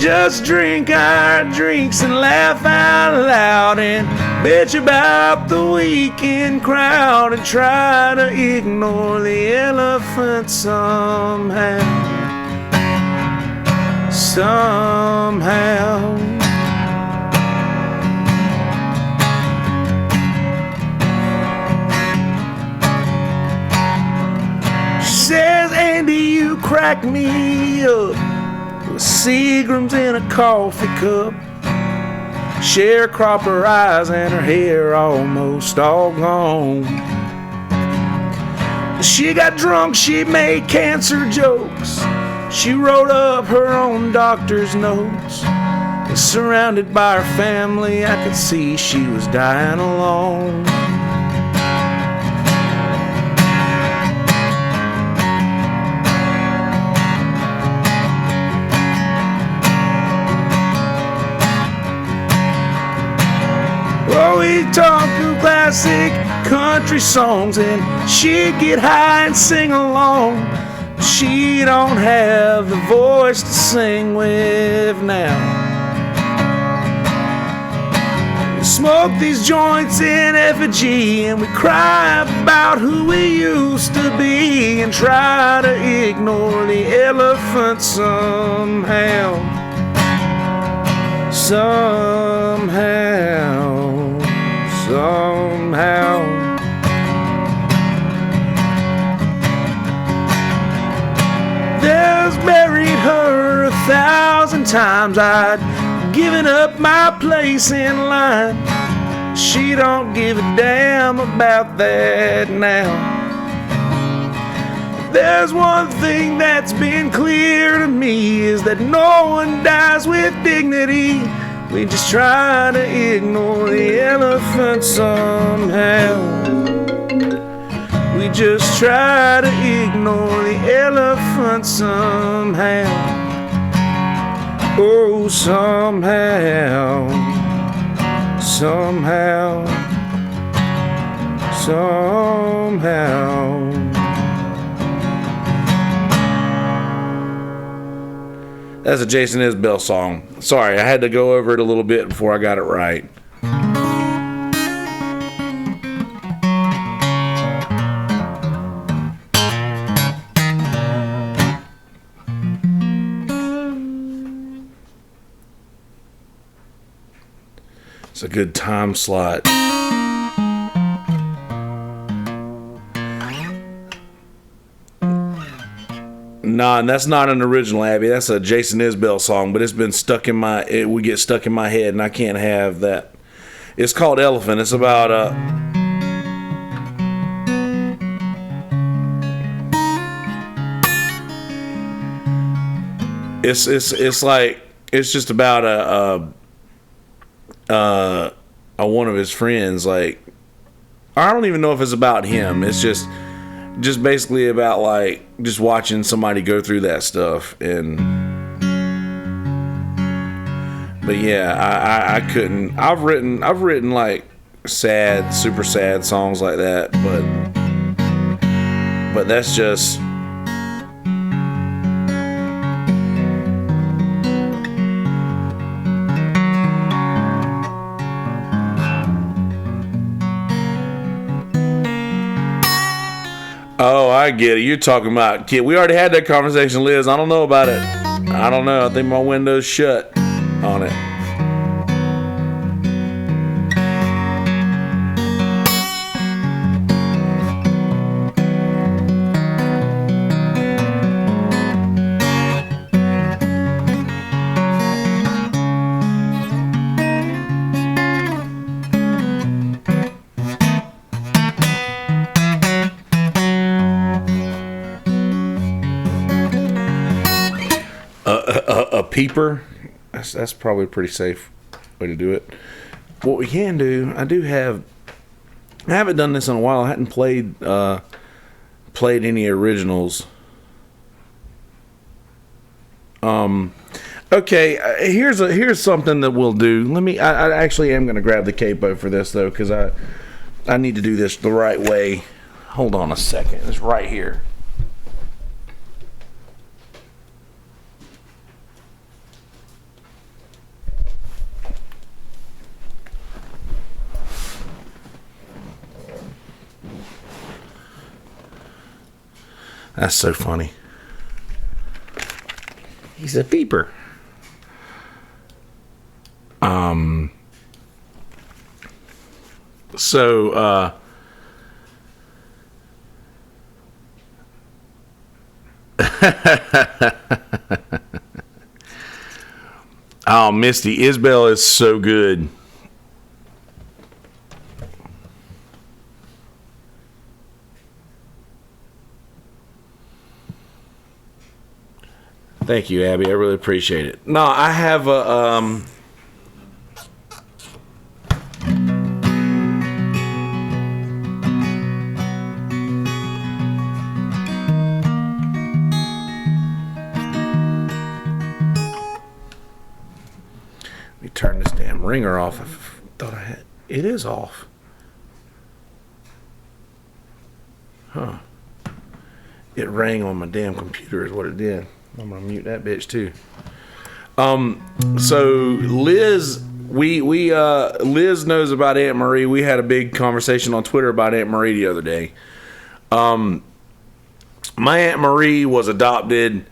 Just drink our drinks and laugh out loud and bitch about the weekend crowd and try to ignore the elephant somehow. Somehow. Says, Andy, you crack me up with Seagram's in a coffee cup. Sharecropper eyes and her hair almost all gone. She got drunk, she made cancer jokes. She wrote up her own doctor's notes. And surrounded by her family, I could see she was dying alone. Oh, we talk through classic country songs and she'd get high and sing along. She don't have the voice to sing with now. We smoke these joints in effigy and we cry about who we used to be and try to ignore the elephant somehow. Somehow. Somehow. There's buried her 1,000 times. I'd given up my place in line. She don't give a damn about that now. There's one thing that's been clear to me is that no one dies with dignity. We just try to ignore the elephant somehow. We just try to ignore the elephant somehow. Oh, somehow. Somehow. Somehow. That's a Jason Isbell song. Sorry, I had to go over it a little bit before I got it right. It's a good time slot. Nah, and that's not an original, Abby. That's a Jason Isbell song, but it's been stuck in my... we get stuck in my head, and I can't have that. It's called Elephant. It's about... It's like it's just about a one of his friends. Like, I don't even know if it's about him. It's just basically about like just watching somebody go through that stuff. And but yeah, I couldn't. I've written like sad, super sad songs like that, but that's just. Oh, I get it. You're talking about kid. We already had that conversation, Liz. I don't know about it. I don't know. I think my window's shut on it. A peeper. That's probably a pretty safe way to do it. What we can do, I haven't done this in a while. I hadn't played any originals. Okay, here's something that we'll do. I actually am going to grab the capo for this though, because I need to do this the right way. Hold on a second. It's right here. That's so funny. He's a peeper. So oh, Misty, Isbell is so good. Thank you, Abby. I really appreciate it. No, I have a let me turn this damn ringer off. I thought I had it is off. Huh. It rang on my damn computer is what it did. I'm gonna mute that bitch too. So Liz, Liz knows about Aunt Marie. We had a big conversation on Twitter about Aunt Marie the other day. My Aunt Marie was adopted,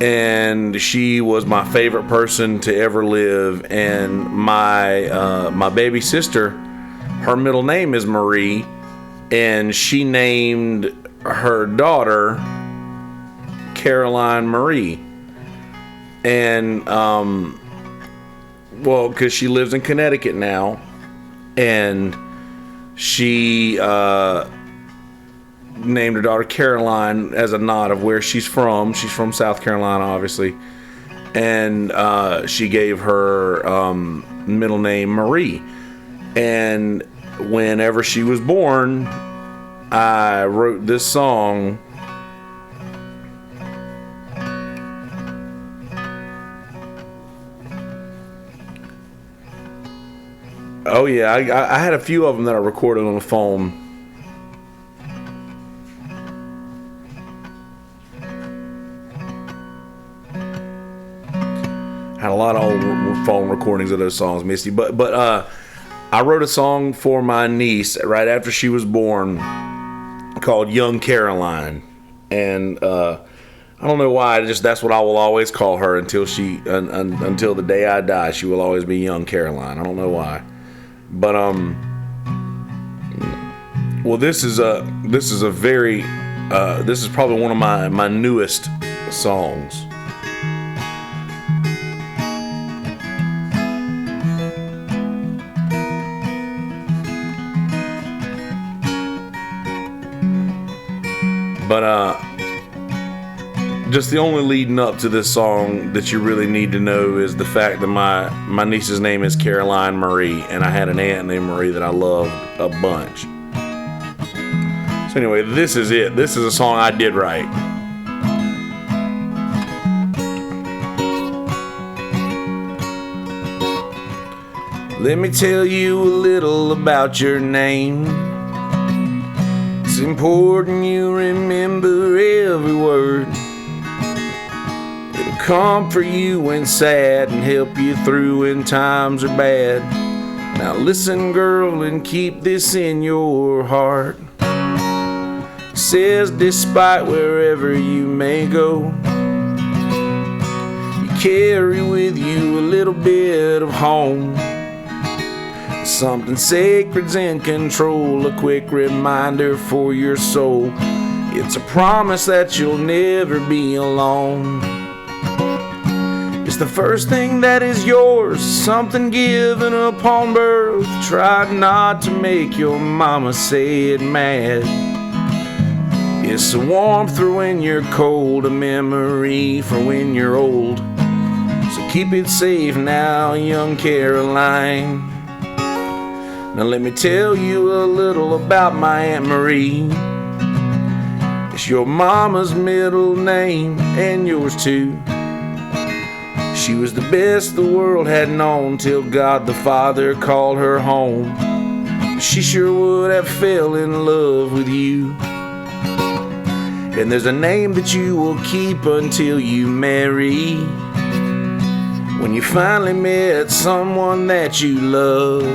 and she was my favorite person to ever live. And my baby sister, her middle name is Marie, and she named her daughter Caroline Marie. And well, because she lives in Connecticut now, and she named her daughter Caroline as a nod of where she's from. She's from South Carolina, obviously, and she gave her middle name Marie. And whenever she was born, I wrote this song. Oh yeah, I had a few of them that I recorded on the phone. Had a lot of old phone recordings of those songs, Misty. But I wrote a song for my niece right after she was born called Young Caroline, and I don't know why. That's what I will always call her until until the day I die. She will always be Young Caroline. I don't know why. But well, this is probably one of my newest songs. But Just the only leading up to this song that you really need to know is the fact that my niece's name is Caroline Marie, and I had an aunt named Marie that I loved a bunch. So anyway, this is it. This is a song I did write. Let me tell you a little about your name. It's important you remember every word. It'll comfort you when sad and help you through when times are bad. Now listen, girl, and keep this in your heart. It says despite wherever you may go, you carry with you a little bit of home. Something sacred's in control, a quick reminder for your soul. It's a promise that you'll never be alone. It's the first thing that is yours, something given upon birth. Try not to make your mama say it mad. It's a warmth for when you're cold, a memory for when you're old. So keep it safe now, young Caroline. Now let me tell you a little about my Aunt Marie. It's your mama's middle name and yours too. She was the best the world had known till God the Father called her home. She sure would have fell in love with you. And there's a name that you will keep until you marry. When you finally met someone that you love,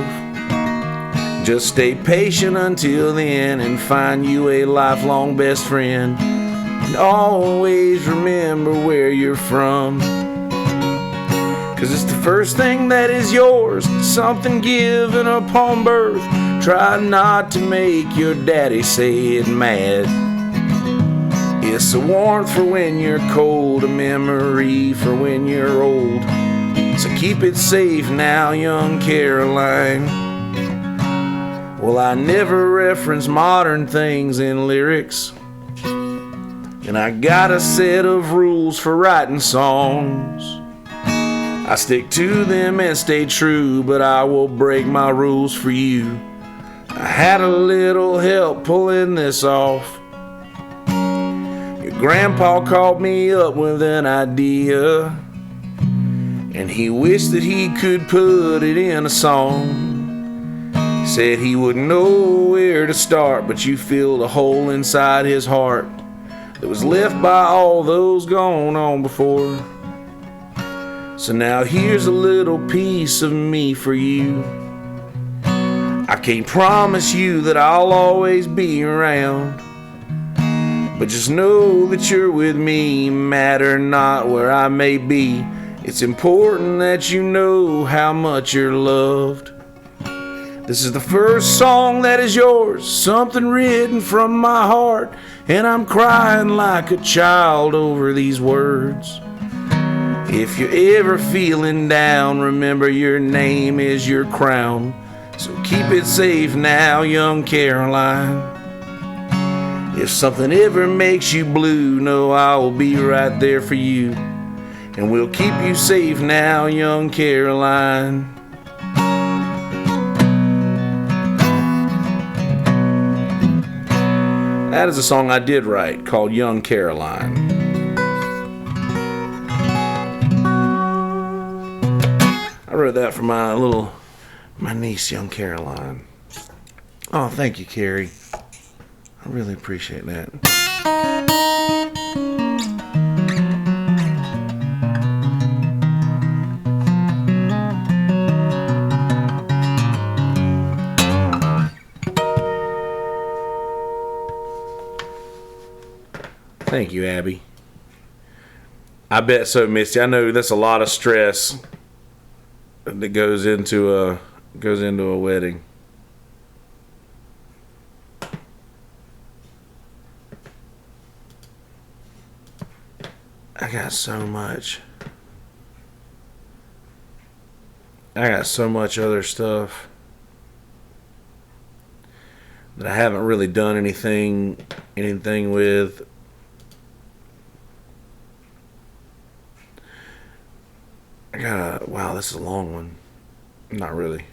just stay patient until then and find you a lifelong best friend. And always remember where you're from. 'Cause it's the first thing that is yours, something given upon birth. Try not to make your daddy say it mad. It's a warmth for when you're cold, a memory for when you're old. So keep it safe now, young Caroline. Well, I never reference modern things in lyrics, and I got a set of rules for writing songs. I stick to them and stay true, but I will break my rules for you. I had a little help pulling this off. Your grandpa called me up with an idea, and he wished that he could put it in a song. Said he wouldn't know where to start, but you filled a hole inside his heart that was left by all those gone on before. So now here's a little piece of me for you. I can't promise you that I'll always be around, but just know that you're with me, matter not where I may be. It's important that you know how much you're loved. This is the first song that is yours, something written from my heart, and I'm crying like a child over these words. If you're ever feeling down, remember your name is your crown. So keep it safe now, young Caroline. If something ever makes you blue, know I will be right there for you. And we'll keep you safe now, young Caroline. That is a song I did write called Young Caroline. I wrote that for my niece, young Caroline. Oh, thank you, Carrie. I really appreciate that. Thank you, Abby. I bet so, Misty. I know that's a lot of stress that goes into a wedding. I got so much other stuff that I haven't really done anything with. Wow, this is a long one. Not really.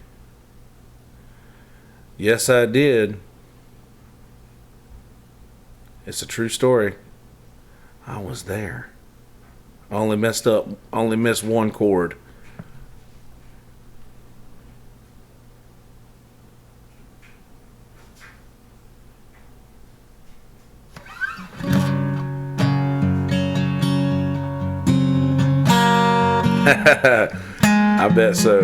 Yes, I did. It's a true story. I was there. I only missed one chord. I bet so.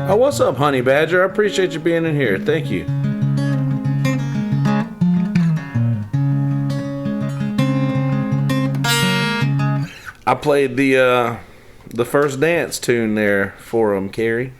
Oh, what's up, Honey Badger? I appreciate you being in here. Thank you. I played the first dance tune there for him, Carrie.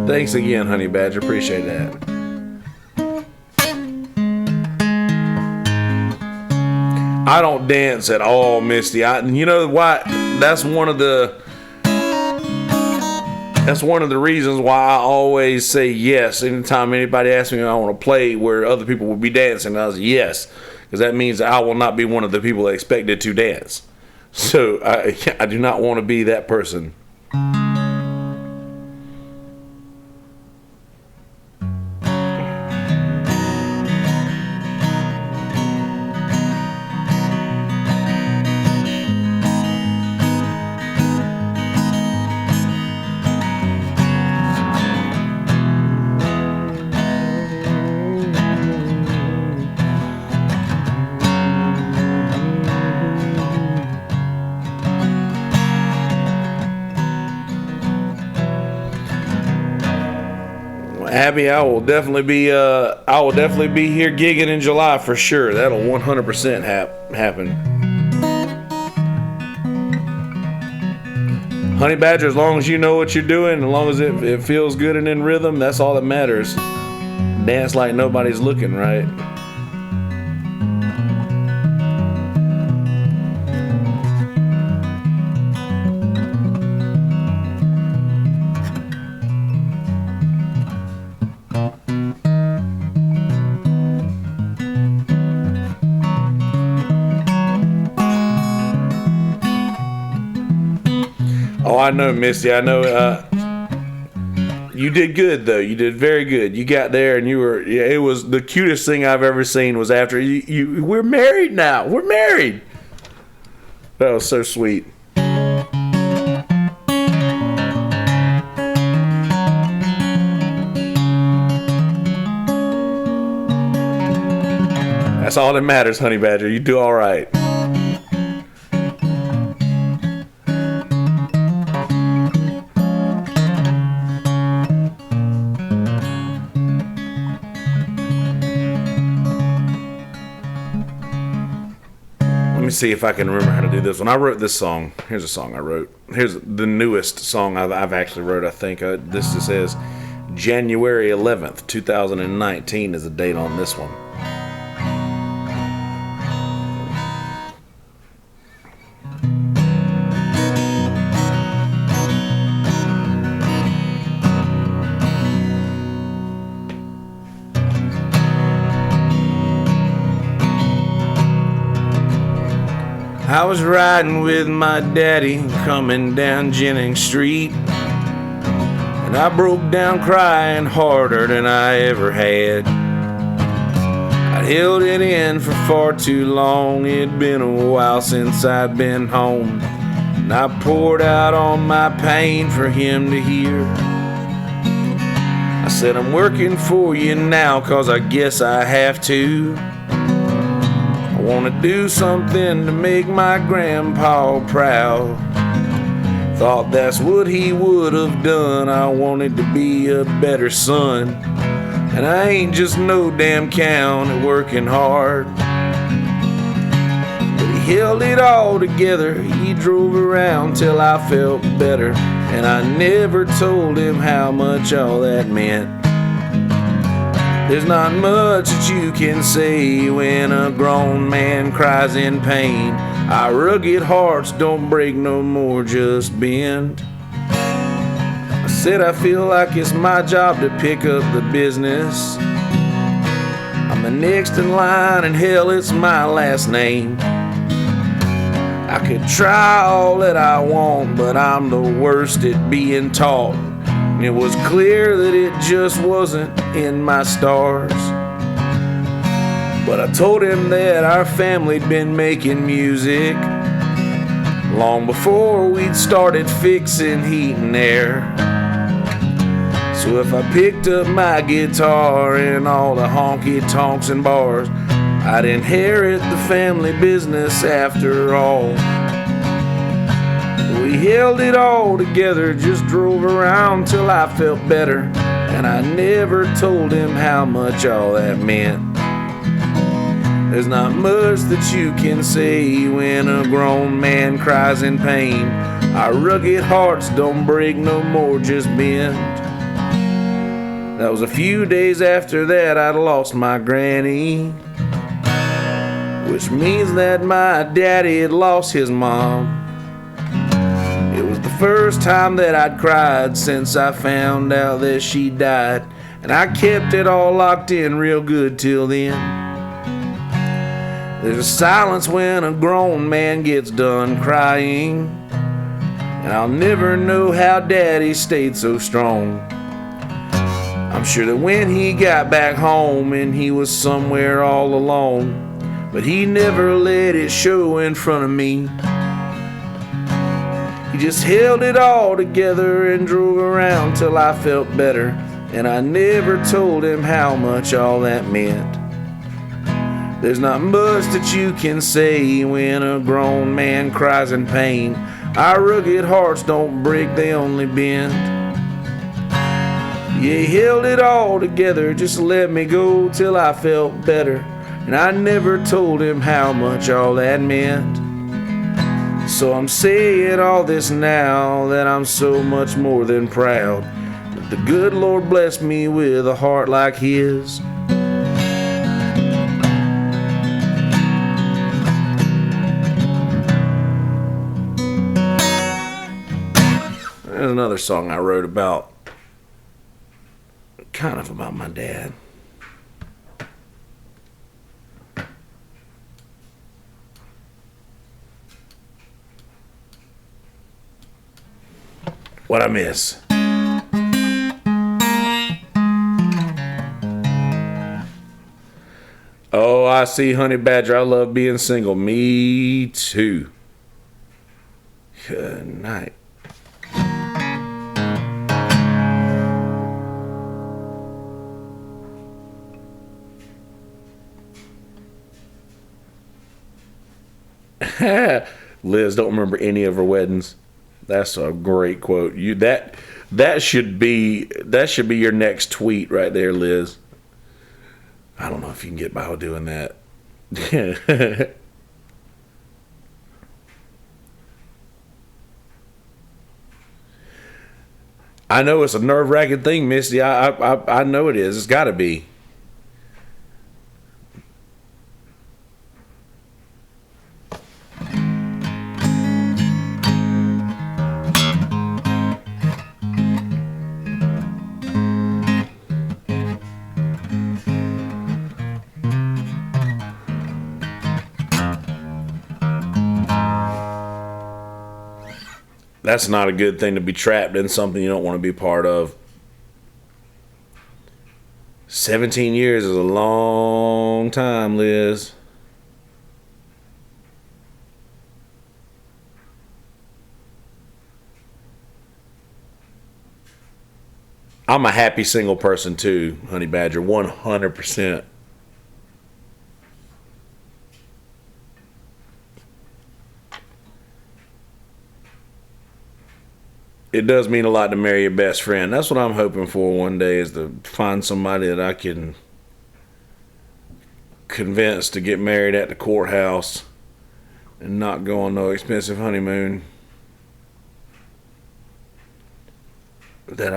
Thanks again, Honey Badger. Appreciate that. I don't dance at all, Misty. You know why? That's one of the reasons why I always say yes. Anytime anybody asks me if I want to play where other people will be dancing, I was yes, because that means that I will not be one of the people expected to dance. So I do not want to be that person. Abby, I will definitely be here gigging in July for sure. That'll 100% happen. Honey Badger, as long as you know what you're doing, as long as it feels good and in rhythm, that's all that matters. Dance like nobody's looking, right? Oh, I know, Misty. I know. You did good, though. You did very good. You got there, and it was the cutest thing I've ever seen. Was after you. We're married now. We're married. That was so sweet. That's all that matters, Honey Badger. You do all right. See if I can remember how to do this one. I wrote this song. Here's a song I wrote. Here's the newest song I've actually wrote. I think this just says January 11th, 2019 is the date on this one. I was riding with my daddy coming down Jennings Street, and I broke down crying harder than I ever had. I'd held it in for far too long. It'd been a while since I'd been home, and I poured out all my pain for him to hear. I said, I'm working for you now, 'cause I guess I have to. I want to do something to make my grandpa proud. If Thought that's what he would have done. I wanted to be a better son, and I ain't just no damn count at working hard. But he held it all together. He drove around till I felt better, and I never told him how much all that meant. There's not much that you can say when a grown man cries in pain. Our rugged hearts don't break no more, just bend. I said I feel like it's my job to pick up the business. I'm the next in line, and hell, it's my last name. I could try all that I want, but I'm the worst at being taught. And it was clear that it just wasn't in my stars. But I told him that our family'd been making music long before we'd started fixing heat and air. So if I picked up my guitar and all the honky-tonks and bars, I'd inherit the family business after all. We held it all together, just drove around till I felt better, and I never told him how much all that meant. There's not much that you can say when a grown man cries in pain. Our rugged hearts don't break no more, just bend. That was a few days after that I'd lost my granny, which means that my daddy had lost his mom. It was the first time that I'd cried since I found out that she died, and I kept it all locked in real good till then. There's a silence when a grown man gets done crying, and I'll never know how Daddy stayed so strong. I'm sure that when he got back home and he was somewhere all alone, but he never let it show in front of me. He just held it all together and drove around till I felt better, and I never told him how much all that meant. There's not much that you can say when a grown man cries in pain. Our rugged hearts don't break, they only bend. Yeah, he held it all together, just let me go till I felt better, and I never told him how much all that meant. So I'm saying all this now that I'm so much more than proud that the good Lord blessed me with a heart like his. There's another song I wrote about, kind of about my dad. What I miss. Oh, I see, Honey Badger. I love being single. Me too. Good night. Liz don't remember any of her weddings. That's a great quote. That should be your next tweet right there, Liz. I don't know if you can get by with doing that. I know it's a nerve-wracking thing, Misty. I know it is. It's got to be. That's not a good thing, to be trapped in something you don't want to be part of. 17 years is a long time, Liz. I'm a happy single person too, Honey Badger, 100%. it does mean a lot to marry your best friend. That's what I'm hoping for one day, is to find somebody that I can convince to get married at the courthouse and not go on no expensive honeymoon. That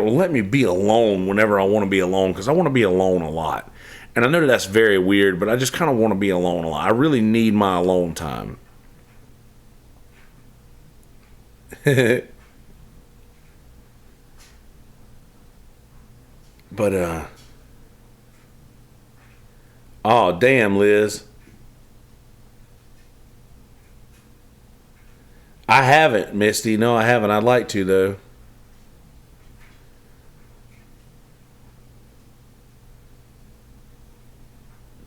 will let me be alone whenever I want to be alone, because I want to be alone a lot. And I know that that's very weird, but I just kind of want to be alone a lot. I really need my alone time. But, oh, damn, Liz. I haven't, Misty. No, I haven't. I'd like to, though.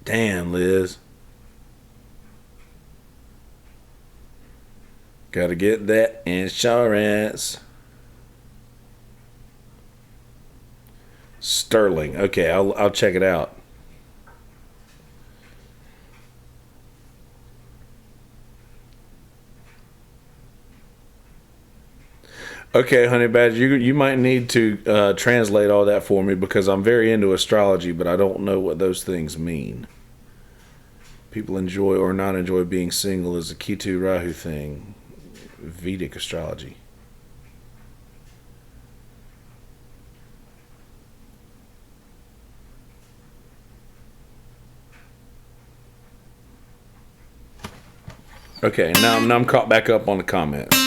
Damn, Liz. Gotta get that insurance. Sterling. Okay, I'll check it out. Okay, Honey Badger, you might need to translate all that for me, because I'm very into astrology, but I don't know what those things mean. People enjoy or not enjoy being single is a Ketu Rahu thing. Vedic astrology. Okay, now I'm caught back up on the comments.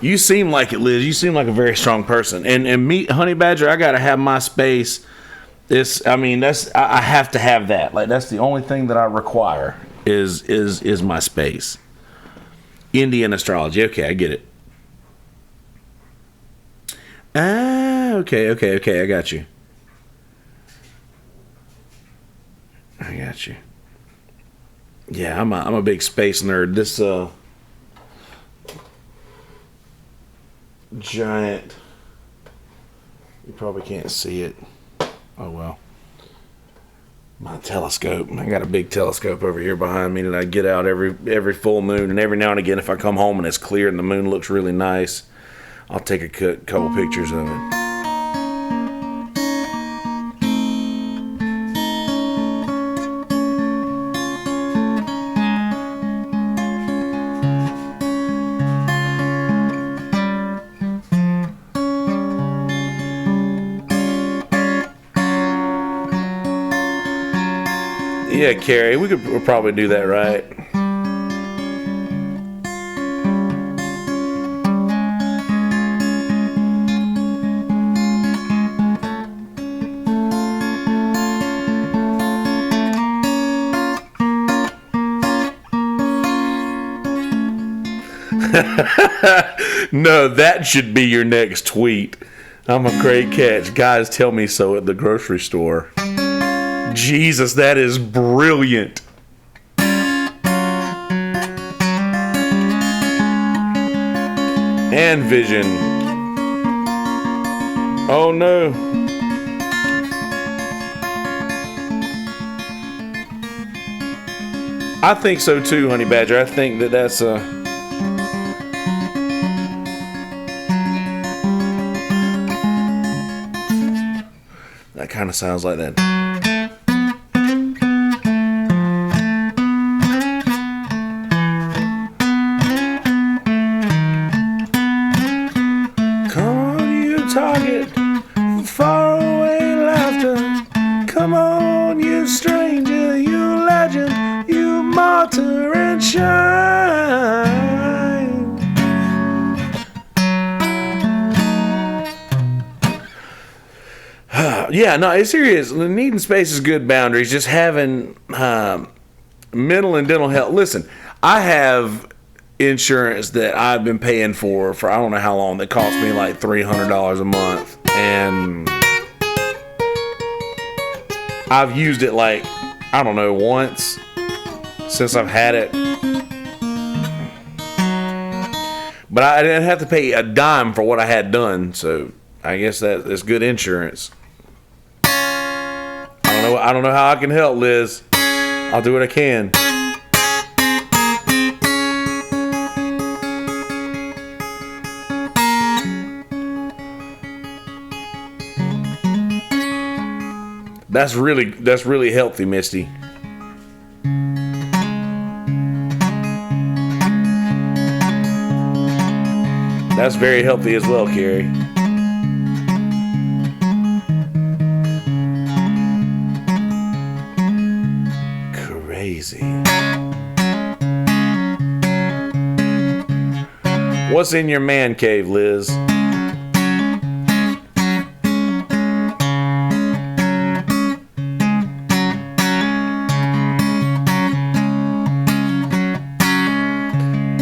You seem like it, Liz. You seem like a very strong person. And me, Honey Badger, I gotta have my space. I have to have that. Like, that's the only thing that I require is my space. Indian astrology. Okay, I get it. Okay. I got you. Yeah, I'm a big space nerd. This giant, you probably can't see it. Oh well. My telescope. I got a big telescope over here behind me that I get out every full moon, and every now and again, if I come home and it's clear and the moon looks really nice, I'll take a couple pictures of it. Yeah, Carrie, we'll probably do that, right? No, that should be your next tweet. I'm a great catch. Guys tell me so at the grocery store. Jesus, that is brilliant. And Vision. Oh no. I think so too, Honey Badger. I think that's that kind of sounds like that. Target, far away laughter. Come on, you stranger, you legend, you martyr and shine. Yeah, no, it's serious. Needing space is good boundaries. Just having mental and dental health. Listen, I have insurance that I've been paying for I don't know how long, that cost me like $300 a month. and I've used it like, I don't know, once since I've had it. But I didn't have to pay a dime for what I had done, so I guess that's good insurance. I don't know how I can help, Liz. I'll do what I can. That's really healthy, Misty. That's very healthy as well, Carrie. Crazy. What's in your man cave, Liz?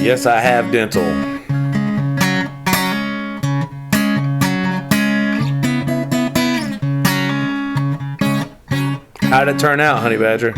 Yes, I have dental. How'd it turn out, Honey Badger?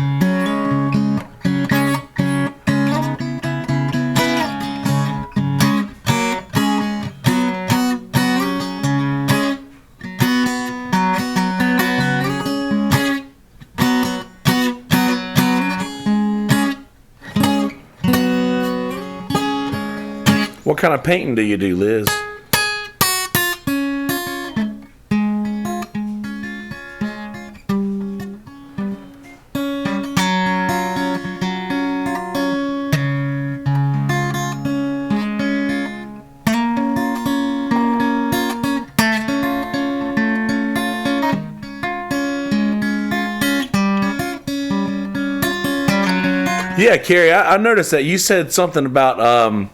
What kind of painting do you do, Liz? Yeah, Carrie, I noticed that you said something about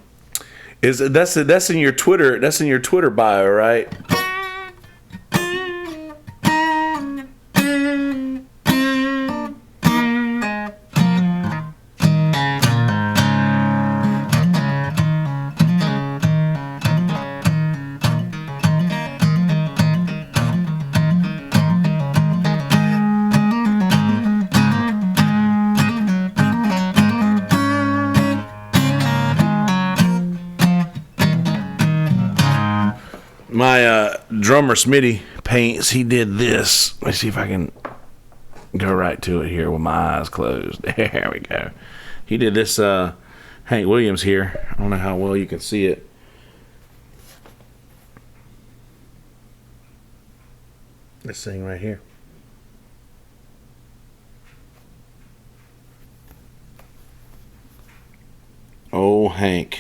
that's in your Twitter bio, right? My drummer Smitty paints. He did this. Let's see if I can go right to it here with my eyes closed. There we go. He did this Hank Williams here. I don't know how well you can see it. This thing right here. Oh, Hank.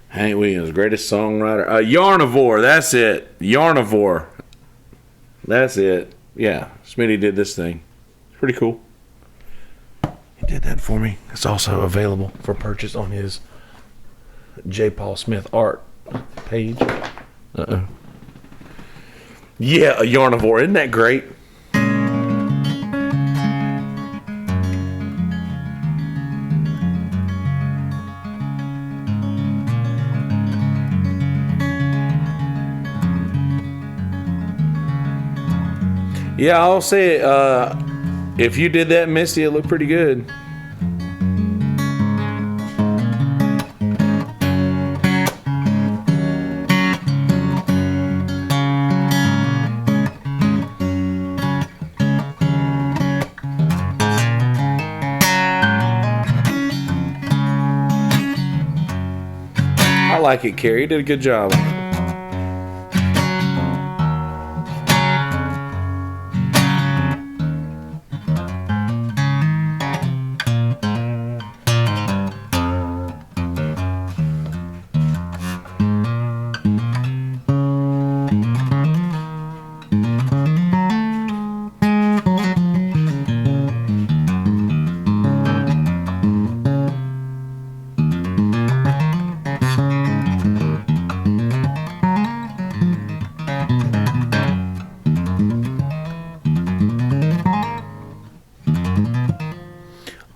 Hank Williams, greatest songwriter. Yarnivore, that's it. Yarnivore. That's it. Yeah, Smitty did this thing. It's pretty cool. He did that for me. It's also available for purchase on his J. Paul Smith art page. Yeah, a Yarnivore. Isn't that great? Yeah, I'll say if you did that, Misty, it looked pretty good. I like it, Carrie. You did a good job.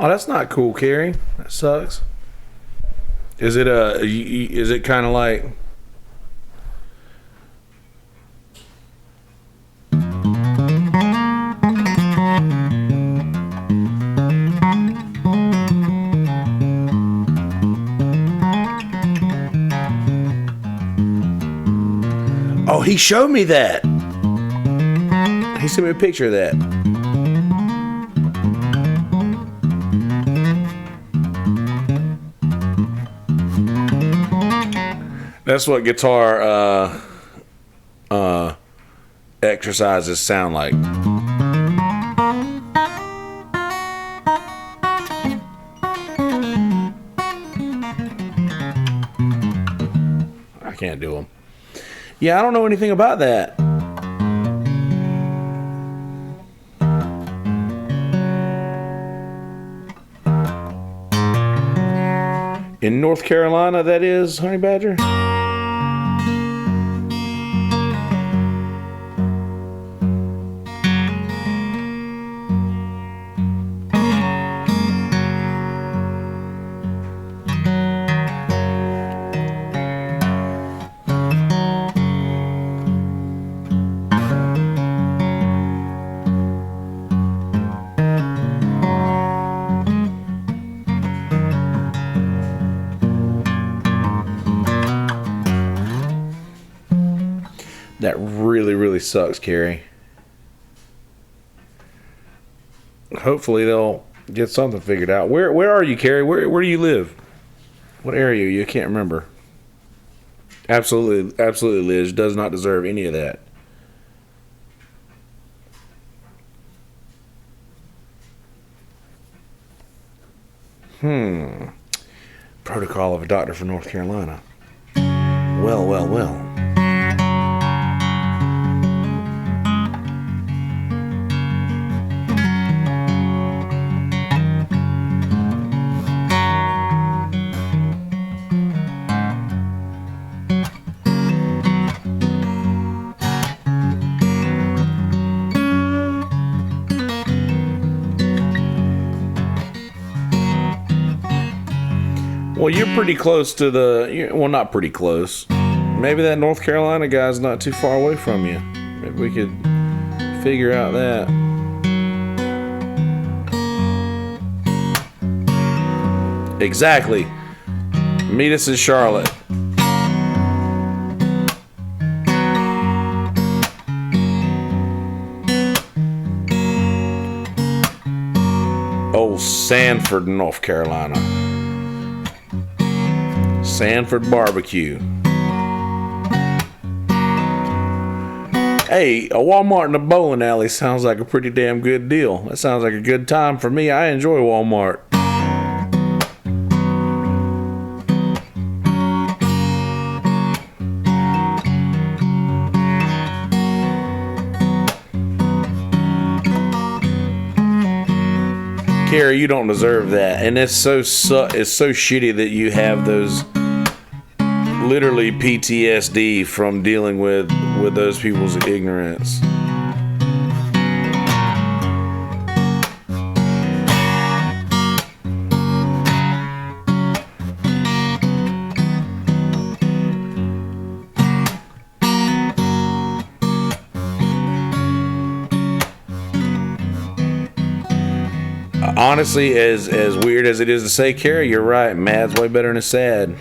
Oh, that's not cool, Carrie. That sucks. Is it kind of like showed me that. He sent me a picture of that. That's what guitar exercises sound like. I can't do them. Yeah, I don't know anything about that. In North Carolina, that is, Honey Badger? That really, really sucks, Carrie. Hopefully they'll get something figured out. Where are you, Carrie? Where do you live? What area? You can't remember. Absolutely, Liz does not deserve any of that. Protocol of a doctor from North Carolina. Well. Well, you're pretty close to well, not pretty close. Maybe that North Carolina guy's not too far away from you. Maybe we could figure out that. Exactly. Meet us in Charlotte. Old Sanford, North Carolina. Sanford Barbecue. Hey, a Walmart and a bowling alley sounds like a pretty damn good deal. That sounds like a good time for me. I enjoy Walmart. Carrie, you don't deserve that, and it's so shitty that you have those literally PTSD from dealing with those people's ignorance. Honestly, as weird as it is to say, Carrie, you're right. Mad's way better than sad.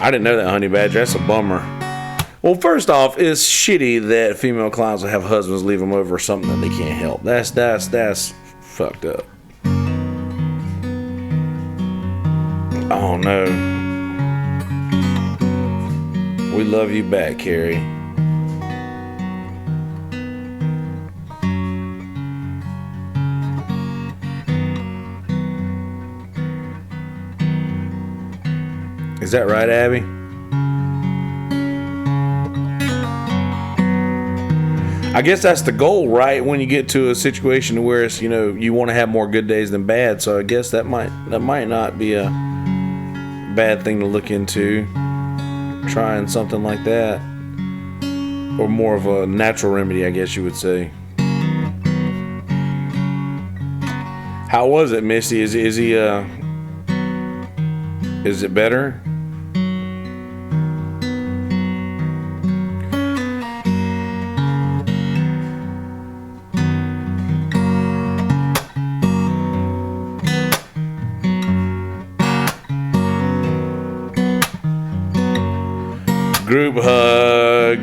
I didn't know that, Honey Badger. That's a bummer. Well, first off, it's shitty that female clowns will have husbands leave them over something that they can't help. That's fucked up. Oh no. We love you back, Carrie. Is that right, Abby? I guess that's the goal, right? When you get to a situation where it's, you want to have more good days than bad. So I guess that might not be a bad thing to look into. Trying something like that, or more of a natural remedy, I guess you would say. How was it, Misty? Is it better? Group hug.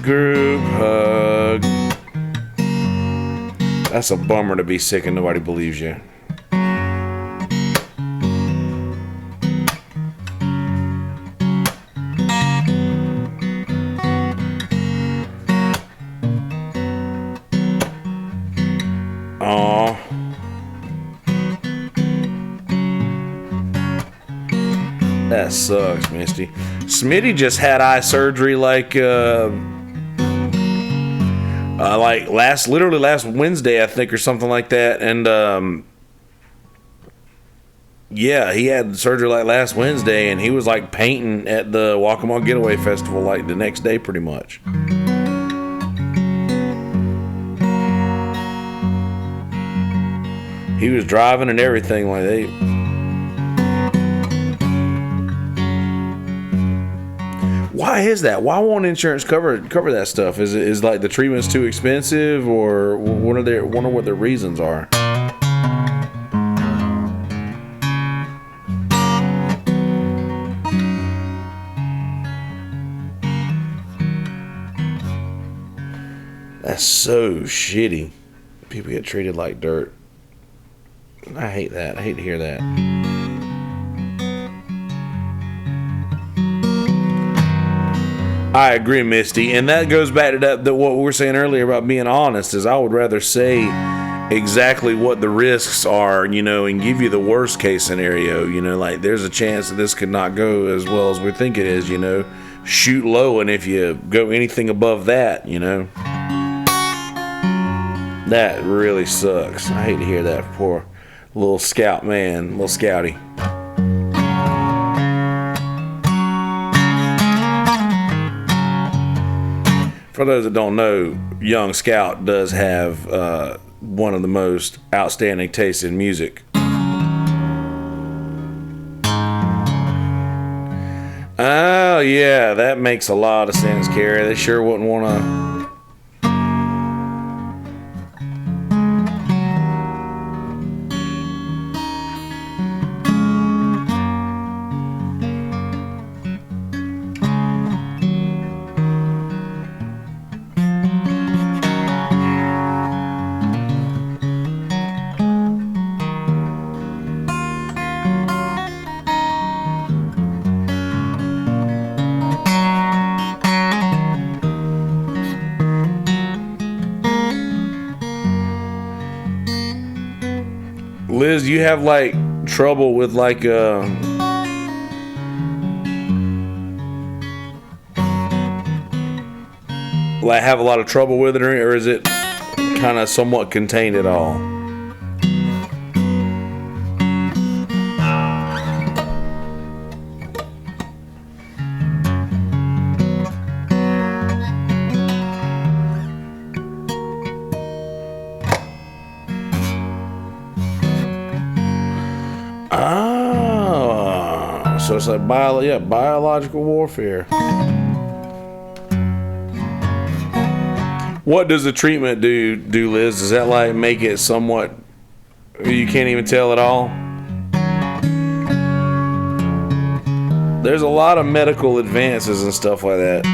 Group hug. That's a bummer to be sick and nobody believes you. Aw. That sucks, Misty. Smitty just had eye surgery like literally last Wednesday, I think, or something like that. And yeah, he had surgery like last Wednesday, and he was like painting at the Waccamaw Getaway Festival like the next day, pretty much. He was driving and everything like they. Why is that? Why won't insurance cover that stuff? Is like the treatment's too expensive, or wonder what their reasons are? That's so shitty. People get treated like dirt. I hate that. I hate to hear that. I agree, Misty, and that goes back to what we were saying earlier about being honest. Is I would rather say exactly what the risks are, and give you the worst case scenario. Like there's a chance that this could not go as well as we think it is. Shoot low, and if you go anything above that, that really sucks. I hate to hear that. Poor little scout man, little scouty. For those that don't know, Young Scout does have one of the most outstanding tastes in music. Oh yeah, that makes a lot of sense, Carrie. They sure wouldn't want to. Liz, you have like trouble with like have a lot of trouble with it, or is it kind of somewhat contained at all? So it's like biological warfare. What does the treatment do, Liz? Does that like make it somewhat? You can't even tell at all. There's a lot of medical advances and stuff like that.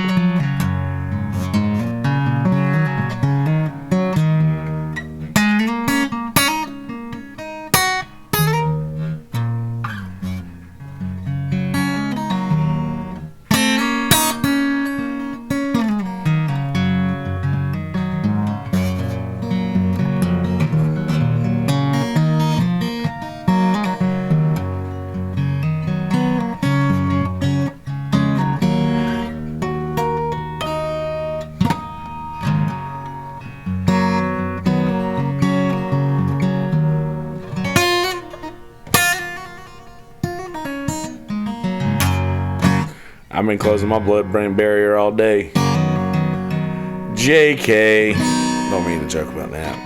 I've been closing my blood-brain barrier all day. JK. Don't mean to joke about that.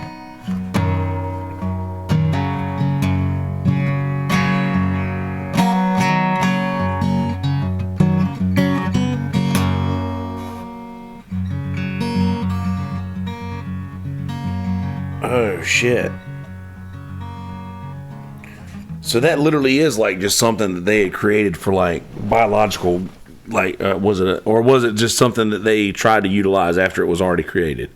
Oh, shit. So that literally is like just something that they had created for like biological, like was it just something that they tried to utilize after it was already created?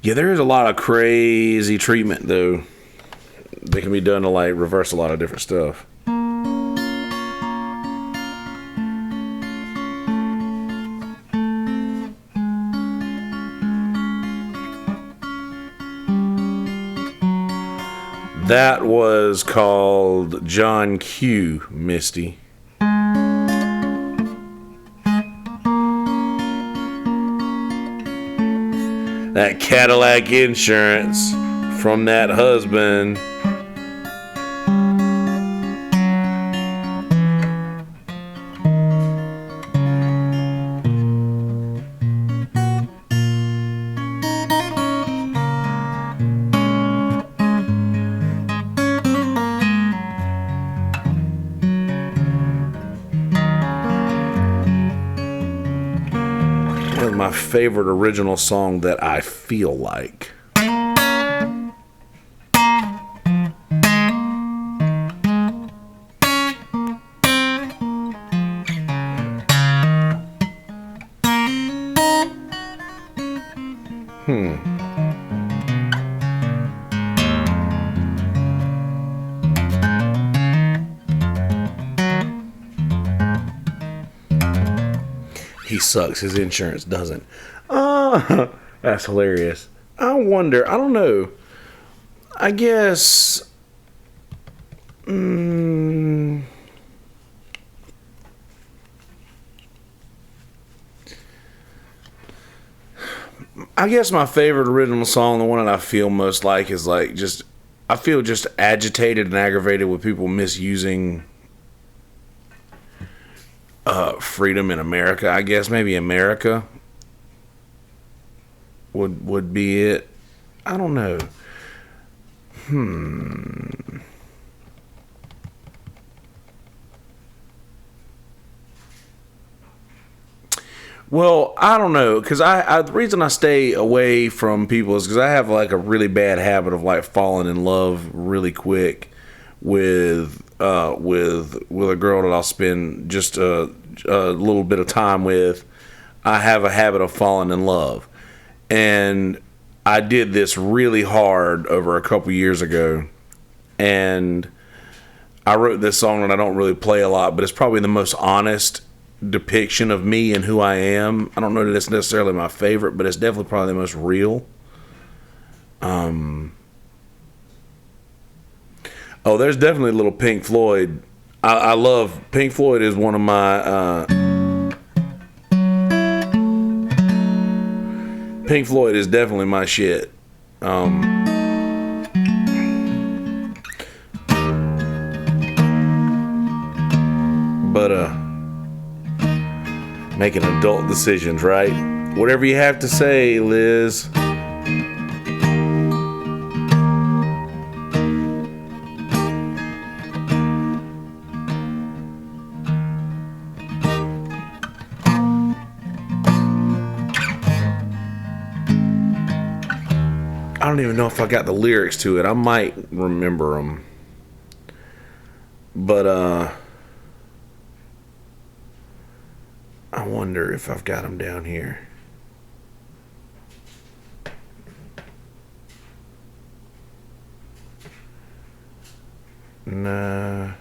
Yeah, there is a lot of crazy treatment though that can be done to like reverse a lot of different stuff. That was called John Q, Misty. That Cadillac insurance from that husband. My favorite original song that I feel like. He sucks. His insurance doesn't. That's hilarious. I wonder. I don't know. I guess. I guess my favorite original song, the one that I feel most like, is like just. I feel just agitated and aggravated with people misusing freedom in America. I guess maybe America would be it. I don't know. Well, I don't know, because the reason I stay away from people is because I have like a really bad habit of like falling in love really quick with a girl that I'll spend just a little bit of time with. I have a habit of falling in love, and I did this really hard over a couple years ago, and I wrote this song that I don't really play a lot, but it's probably the most honest depiction of me and who I am. I don't know that it's necessarily my favorite, but it's definitely probably the most real. Oh, there's definitely a little Pink Floyd. I love Pink Floyd. Is one of my Pink Floyd is definitely my shit. But making adult decisions, right? Whatever you have to say, Liz. I don't even know if I got the lyrics to it. I might remember them. But, I wonder if I've got them down here. Nah.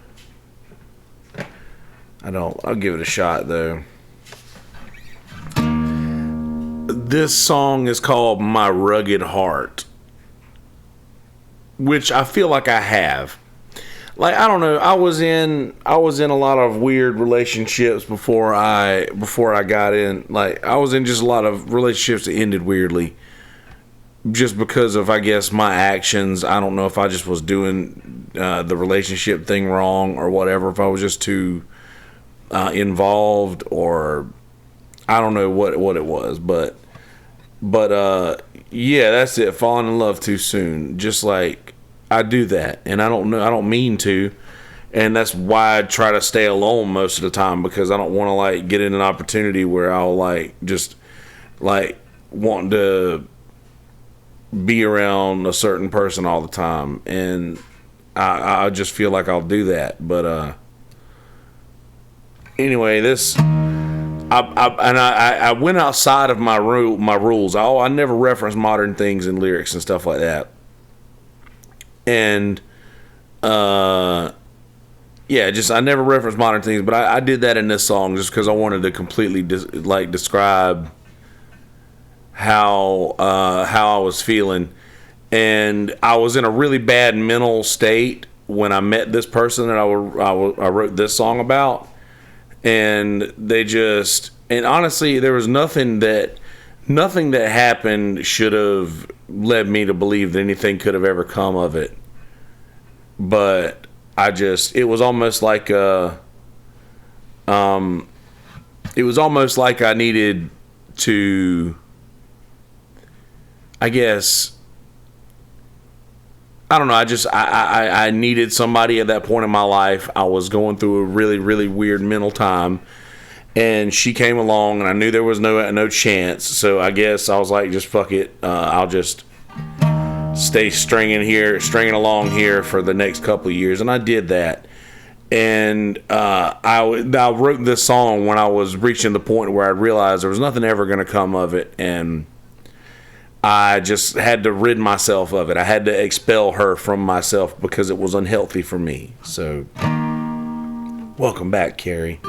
I don't. I'll give it a shot, though. This song is called My Rugged Heart, which I feel like I have. Like, I don't know, I was in a lot of weird relationships before I got in. Like, I was in just a lot of relationships that ended weirdly just because of, I guess, my actions. I don't know if I just was doing the relationship thing wrong or whatever, if I was just too involved, or I don't know what it was, but yeah, that's it. Falling in love too soon. Just like I do that, and I don't mean to, and that's why I try to stay alone most of the time, because I don't want to like get in an opportunity where I'll like just like want to be around a certain person all the time. And I just feel like I'll do that. But anyway, this I went outside of my rules. I never reference modern things in lyrics and stuff like that. And I never reference modern things, but I did that in this song just because I wanted to completely describe how I was feeling. And I was in a really bad mental state when I met this person that I wrote this song about. And and honestly, there was nothing that happened should have led me to believe that anything could have ever come of it. But it was almost like I needed to, I guess, I don't know. I needed somebody at that point in my life. I was going through a really, really weird mental time, and she came along, and I knew there was no chance. So I guess I was like, just fuck it. I'll just stay stringing along here for the next couple of years, and I did that. And I wrote this song when I was reaching the point where I realized there was nothing ever going to come of it, and I just had to rid myself of it. I had to expel her from myself because it was unhealthy for me. So, welcome back, Carrie.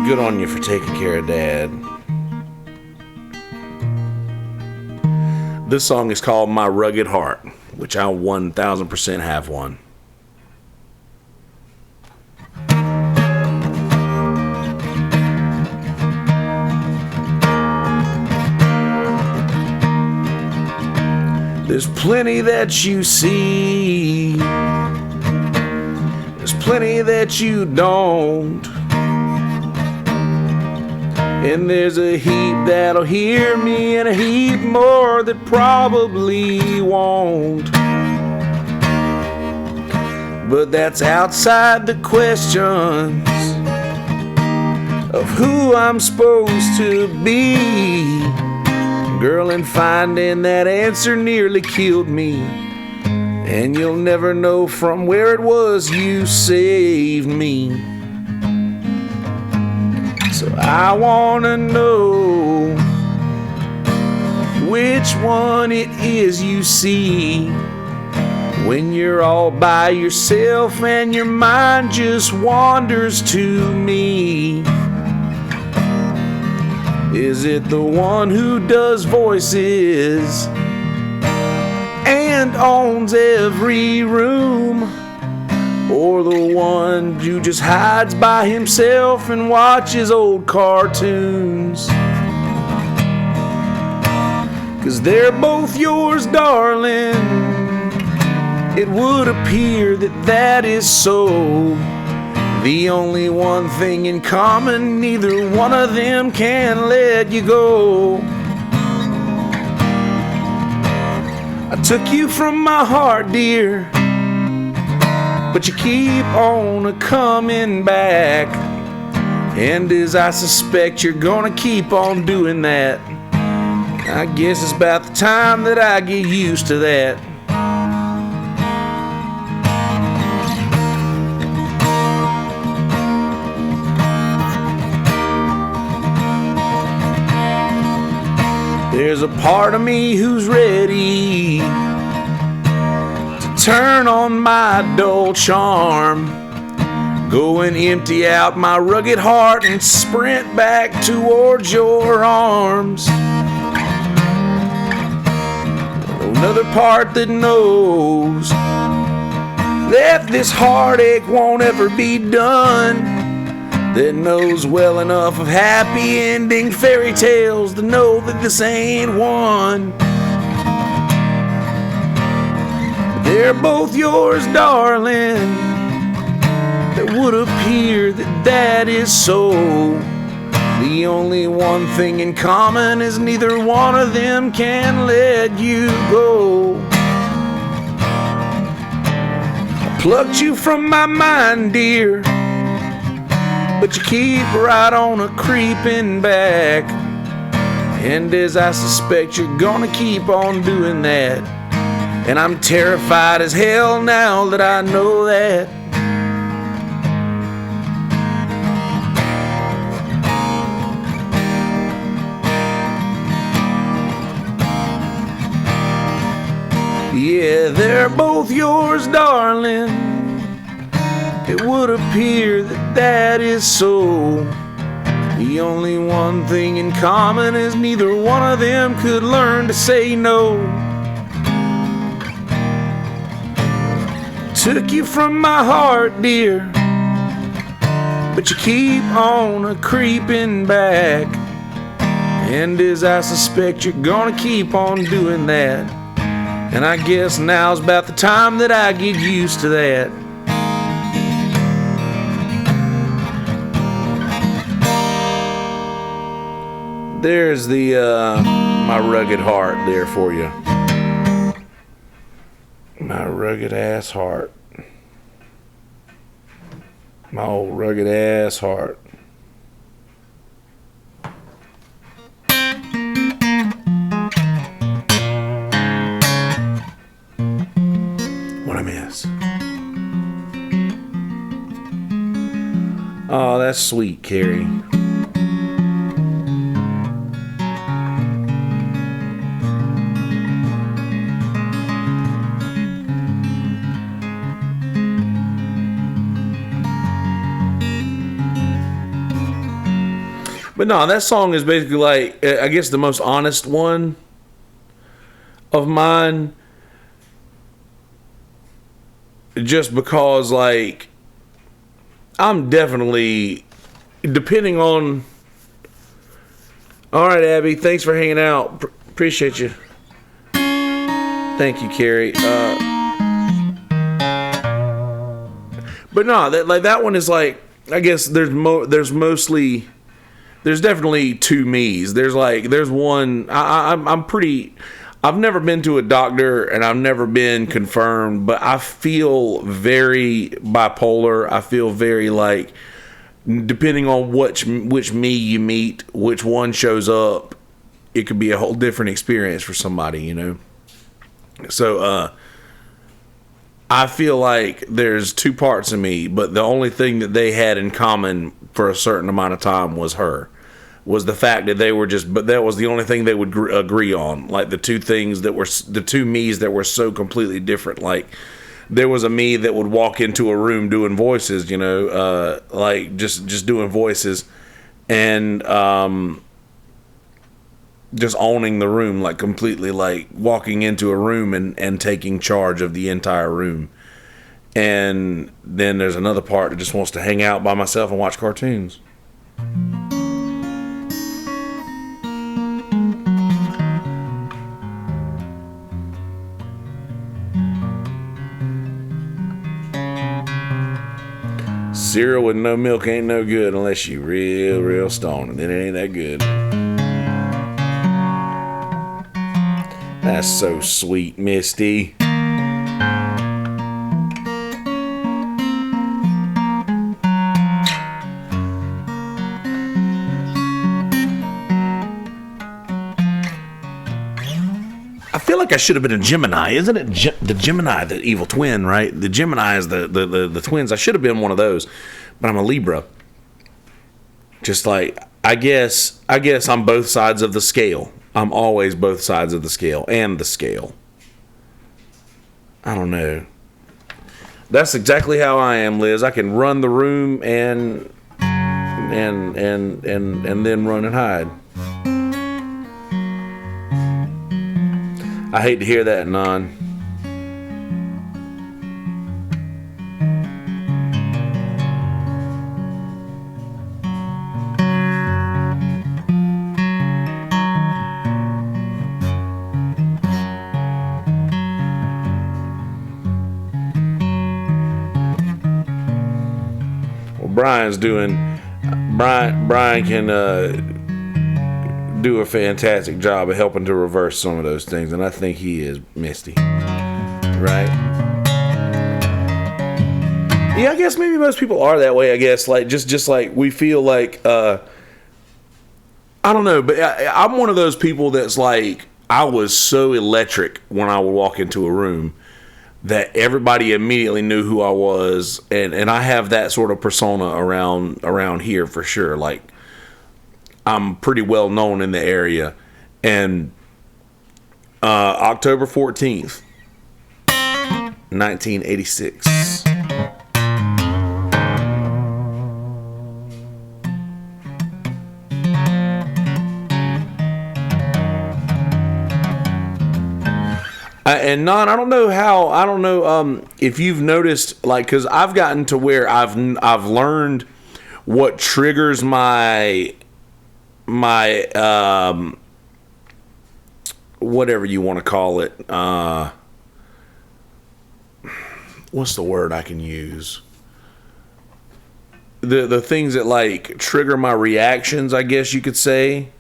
Good on you for taking care of Dad. This song is called My Rugged Heart, which I 1000% have one. There's plenty that you see, there's plenty that you don't, and there's a heap that'll hear me and a heap more that probably won't. But that's outside the questions of who I'm supposed to be. Girl, and finding that answer nearly killed me, and you'll never know from where it was you saved me. So I wanna know which one it is you see when you're all by yourself and your mind just wanders to me. Is it the one who does voices and owns every room, or the one who just hides by himself and watches old cartoons? 'Cause they're both yours, darling. It would appear that is so. The only one thing in common, neither one of them can let you go. I took you from my heart, dear, but you keep on coming back. And as I suspect you're gonna keep on doing that, I guess it's about the time that I get used to that. There's a part of me who's ready to turn on my dull charm, go and empty out my rugged heart and sprint back towards your arms. Another part that knows that this heartache won't ever be done, that knows well enough of happy ending fairy tales to know that this ain't one. They're both yours, darling. It would appear that is so. The only one thing in common is neither one of them can let you go. I plucked you from my mind, dear, but you keep right on creeping back. And as I suspect you're gonna keep on doing that, and I'm terrified as hell now that I know that. Yeah, they're both yours, darling. It would appear that that is so. The only one thing in common is neither one of them could learn to say no. Took you from my heart, dear, but you keep on a-creeping back. And as I suspect you're gonna keep on doing that, and I guess now's about the time that I get used to that. There's the my rugged heart there for you. My rugged ass heart. My old rugged ass heart. What I miss. Oh, that's sweet, Carrie. But no, that song is basically like, I guess, the most honest one of mine. Just because, like, I'm definitely, depending on... All right, Abby, thanks for hanging out. Appreciate you. Thank you, Carrie. But no, that one is like, I guess there's definitely two me's. There's one. I've never been to a doctor and I've never been confirmed, but I feel very bipolar. I feel very like, depending on which me you meet, which one shows up, it could be a whole different experience for somebody, you know. So I feel like there's two parts of me, but the only thing that they had in common for a certain amount of time was the fact that they were but that was the only thing they would agree on. Like the two things that were, the two me's that were so completely different. Like there was a me that would walk into a room doing voices, you know, like just doing voices and just owning the room, like completely, like walking into a room and taking charge of the entire room. And then there's another part that just wants to hang out by myself and watch cartoons. Cereal with no milk ain't no good unless you real stoned, and then it ain't that good. That's so sweet, Misty. I feel like I should have been a Gemini. Isn't it the Gemini, the evil twin, right? The Gemini is the twins. I should have been one of those, but I'm a Libra. Just like, I guess I'm both sides of the scale. I'm always both sides of the scale and the scale. I don't know. That's exactly how I am, Liz. I can run the room and then run and hide. I hate to hear that, Non. Brian can do a fantastic job of helping to reverse some of those things, and I think he is, Misty. Right? Yeah, I guess maybe most people are that way, I guess. Like, just like we feel like, I don't know, but I'm one of those people that's like, I was so electric when I would walk into a room that everybody immediately knew who I was, and I have that sort of persona around here for sure. Like, I'm pretty well known in the area. And October 14th, 1986. And I don't know if you've noticed, like, because I've gotten to where I've learned what triggers my whatever you want to call it. What's the word I can use? The things that, like, trigger my reactions, I guess you could say.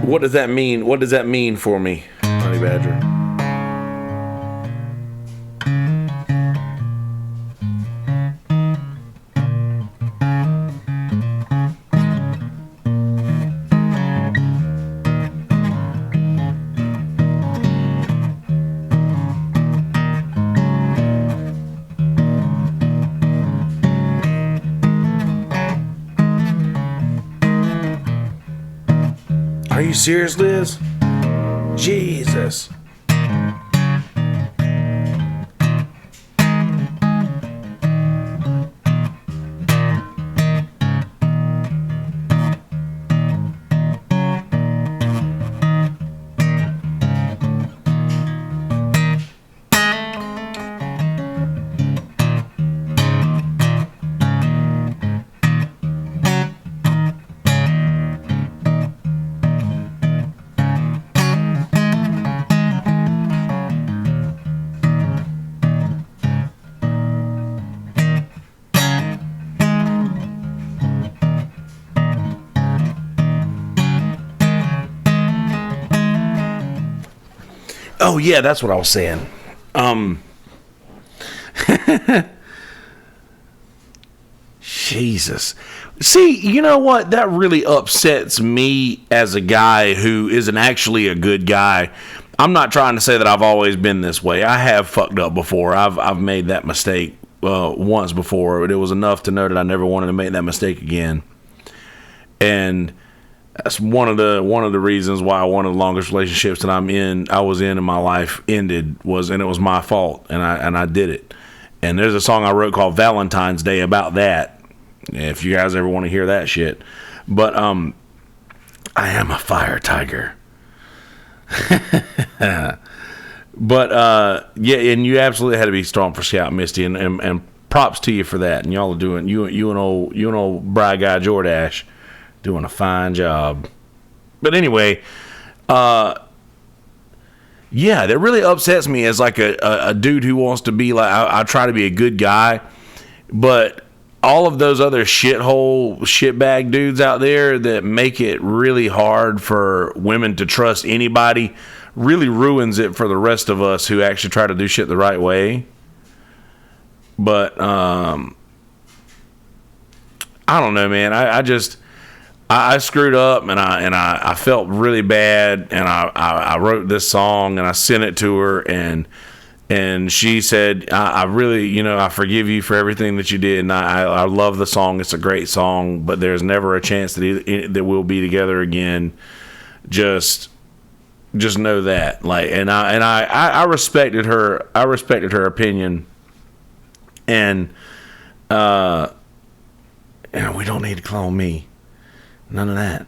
What does that mean? What does that mean for me, Honey Badger? Are you serious, Liz? Jesus. Oh yeah, that's what I was saying. Jesus. See, you know what? That really upsets me as a guy who isn't actually a good guy. I'm not trying to say that I've always been this way. I have fucked up before. I've made that mistake once before, but it was enough to know that I never wanted to make that mistake again. And that's one of the reasons why one of the longest relationships that I was in my life ended, and it was my fault, and I did it. And there's a song I wrote called Valentine's Day about that, if you guys ever want to hear that shit. But I am a fire tiger. But yeah, and you absolutely had to be strong for Scout Misty, and props to you for that. And y'all are doing, you and old Bry Guy Jordash doing a fine job. But anyway, yeah, that really upsets me as like a dude who wants to be like, I try to be a good guy, but all of those other shitbag dudes out there that make it really hard for women to trust anybody really ruins it for the rest of us who actually try to do shit the right way. But I don't know, man. I screwed up, and I felt really bad, and I wrote this song and I sent it to her, and she said, I really, I forgive you for everything that you did, and I love the song. It's a great song, but there's never a chance that we'll be together again. Just know that, like, and I respected her. I respected her opinion, and we don't need to clone me. None of that.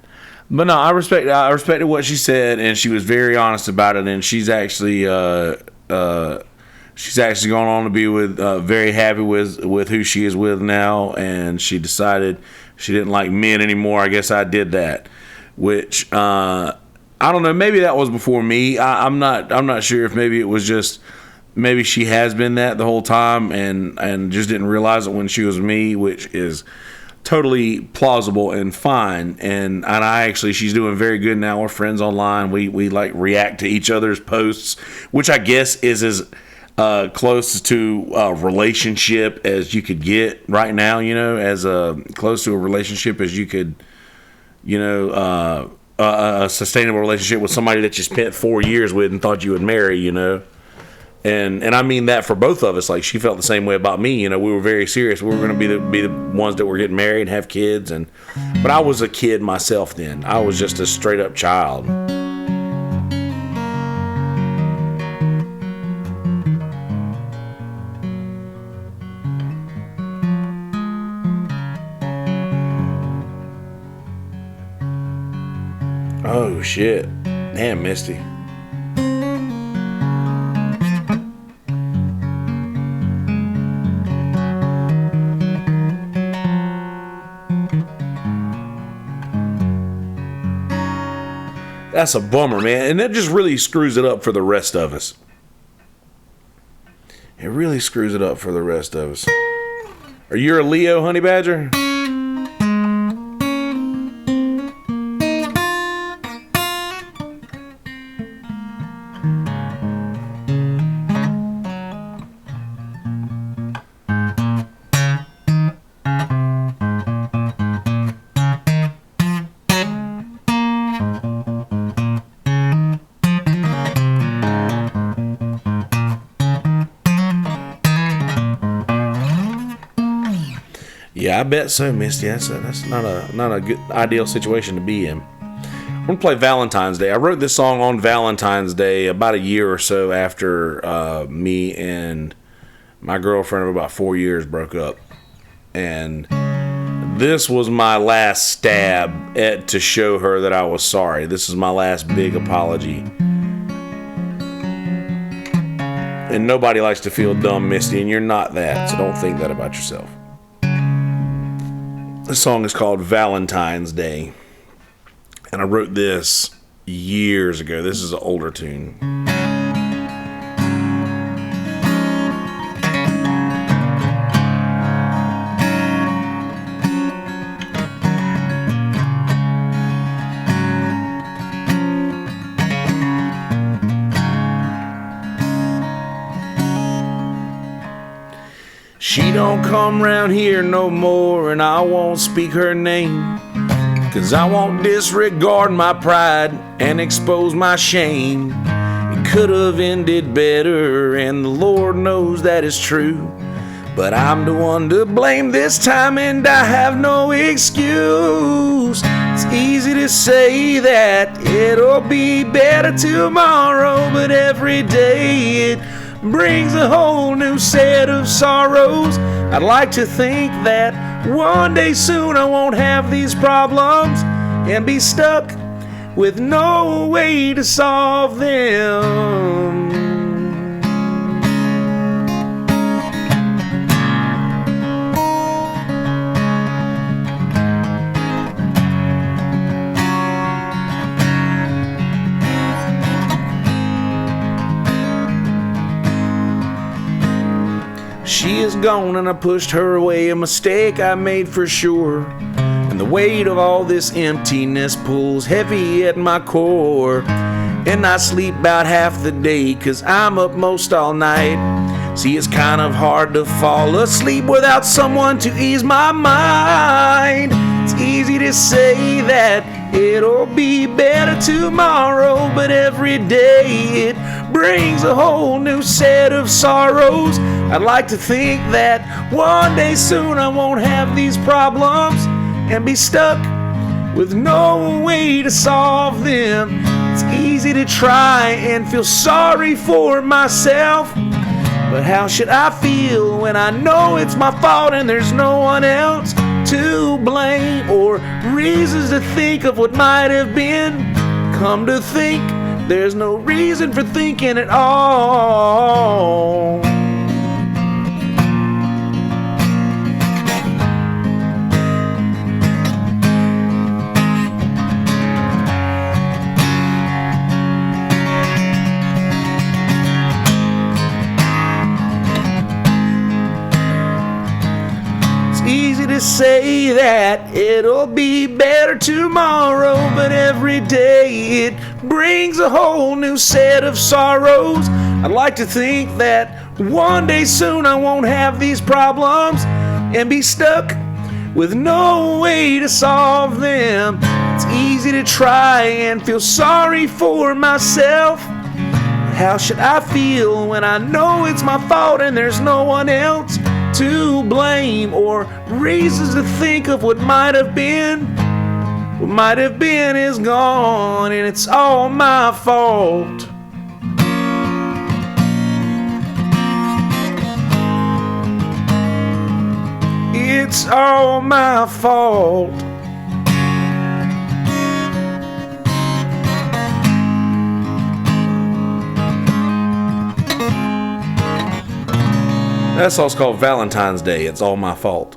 But no, I respected what she said, and she was very honest about it. And she's actually gone on to be very happy with who she is with now. And she decided she didn't like men anymore. I guess I did that, which I don't know. Maybe that was before me. I'm not sure if maybe it was just maybe she has been that the whole time and just didn't realize it when she was with me, which is totally plausible and fine. And she's doing very good now. We're friends online. We like react to each other's posts, which I guess is as close to a relationship as you could get right now, as close to a relationship as you could, a sustainable relationship with somebody that you spent 4 years with and thought you would marry, And I mean that for both of us. Like, she felt the same way about me. We were very serious. We were going to be the ones that were getting married and have kids. But I was a kid myself then. I was just a straight up child. Oh shit. Damn, Misty. That's a bummer, man. And that just really screws it up for the rest of us. It really screws it up for the rest of us. Are you a Leo, honey badger? Yeah, I bet so, Misty. That's not a good ideal situation to be in. I'm gonna play Valentine's Day. I wrote this song on Valentine's Day about a year or so after me and my girlfriend of about 4 years broke up, and this was my last stab to show her that I was sorry. This is my last big apology. And nobody likes to feel dumb, Misty, and you're not that, so don't think that about yourself. This song is called Valentine's Day, and I wrote this years ago. This is an older tune. She don't come round here no more, and I won't speak her name, 'cause I won't disregard my pride and expose my shame. It could have ended better, and the Lord knows that is true, but I'm the one to blame this time, and I have no excuse. It's easy to say that it'll be better tomorrow, but every day it brings a whole new set of sorrows. I'd like to think that one day soon I won't have these problems and be stuck with no way to solve them. She is gone and I pushed her away, a mistake I made for sure. And the weight of all this emptiness pulls heavy at my core. And I sleep about half the day, 'cause I'm up most all night. See, it's kind of hard to fall asleep without someone to ease my mind. It's easy to say that it'll be better tomorrow, but every day it brings a whole new set of sorrows. I'd like to think that one day soon I won't have these problems and be stuck with no way to solve them. It's easy to try and feel sorry for myself, but how should I feel when I know it's my fault and there's no one else to blame or reasons to think of what might have been? Come to think, there's no reason for thinking at all. say that it'll be better tomorrow, but every day it brings a whole new set of sorrows. I'd like to think that one day soon I won't have these problems and be stuck with no way to solve them. It's easy to try and feel sorry for myself. How should I feel when I know it's my fault and there's no one else to blame, or reasons to think of what might have been? What might have been is gone, and it's all my fault. It's all my fault. That song's called Valentine's Day. It's all my fault.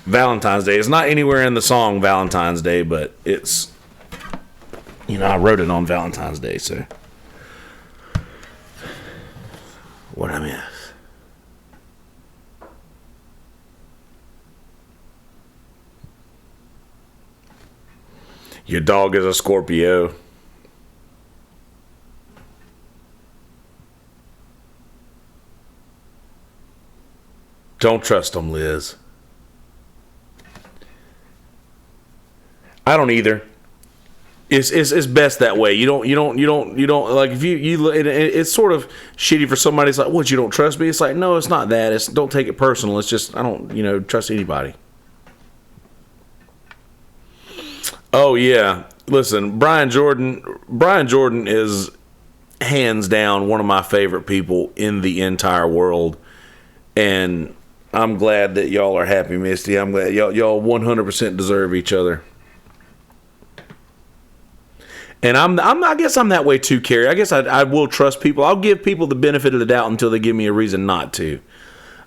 Valentine's Day. It's not anywhere in the song Valentine's Day, but it's, I wrote it on Valentine's Day, so. What'd I miss? Your dog is a Scorpio. Don't trust them, Liz. I don't either. It's best that way. You don't like, if you it's sort of shitty for somebody. It's like, what, you don't trust me? It's like, no, it's not that. It's, don't take it personal. It's just, I don't, trust anybody. Oh yeah. Listen, Brian Jordan is hands down one of my favorite people in the entire world. And I'm glad that y'all are happy, Misty. I'm glad y'all 100% deserve each other. And I guess I'm that way too, Carrie. I guess I will trust people. I'll give people the benefit of the doubt until they give me a reason not to.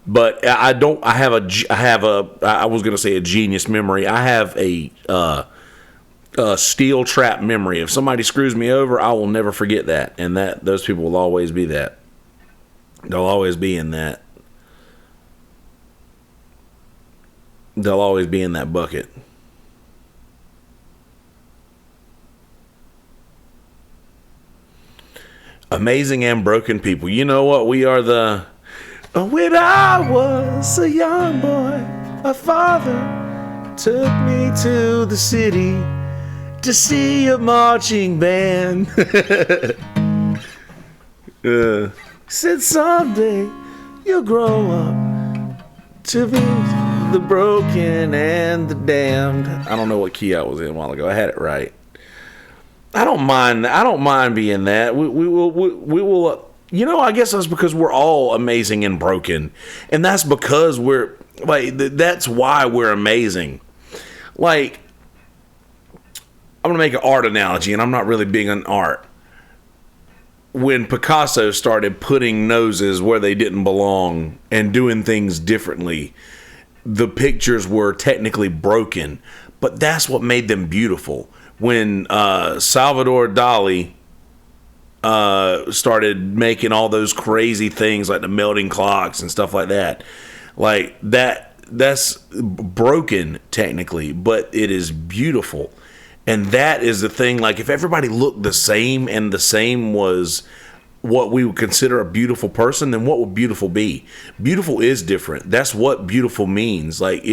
But I was going to say a genius memory. I have a steel trap memory. If somebody screws me over, I will never forget that. And those people will always be that. They'll always be in that. They'll always be in that bucket. Amazing and broken people. You know what? We are the... When I was a young boy, my father took me to the city to see a marching band. Said someday you'll grow up to be the broken and the damned. I don't know what key I was in a while ago. I had it right. I don't mind being that. We will. I guess that's because we're all amazing and broken, and that's because we're like. That's why we're amazing. Like, I'm gonna make an art analogy, and I'm not really big on art. When Picasso started putting noses where they didn't belong and doing things differently, the pictures were technically broken, but that's what made them beautiful. When Salvador Dali started making all those crazy things like the melting clocks and stuff like that, that's broken technically, but it is beautiful. And that is the thing. Like, if everybody looked the same and the same was what we would consider a beautiful person, then what would beautiful be? Beautiful is different. That's what beautiful means. Like,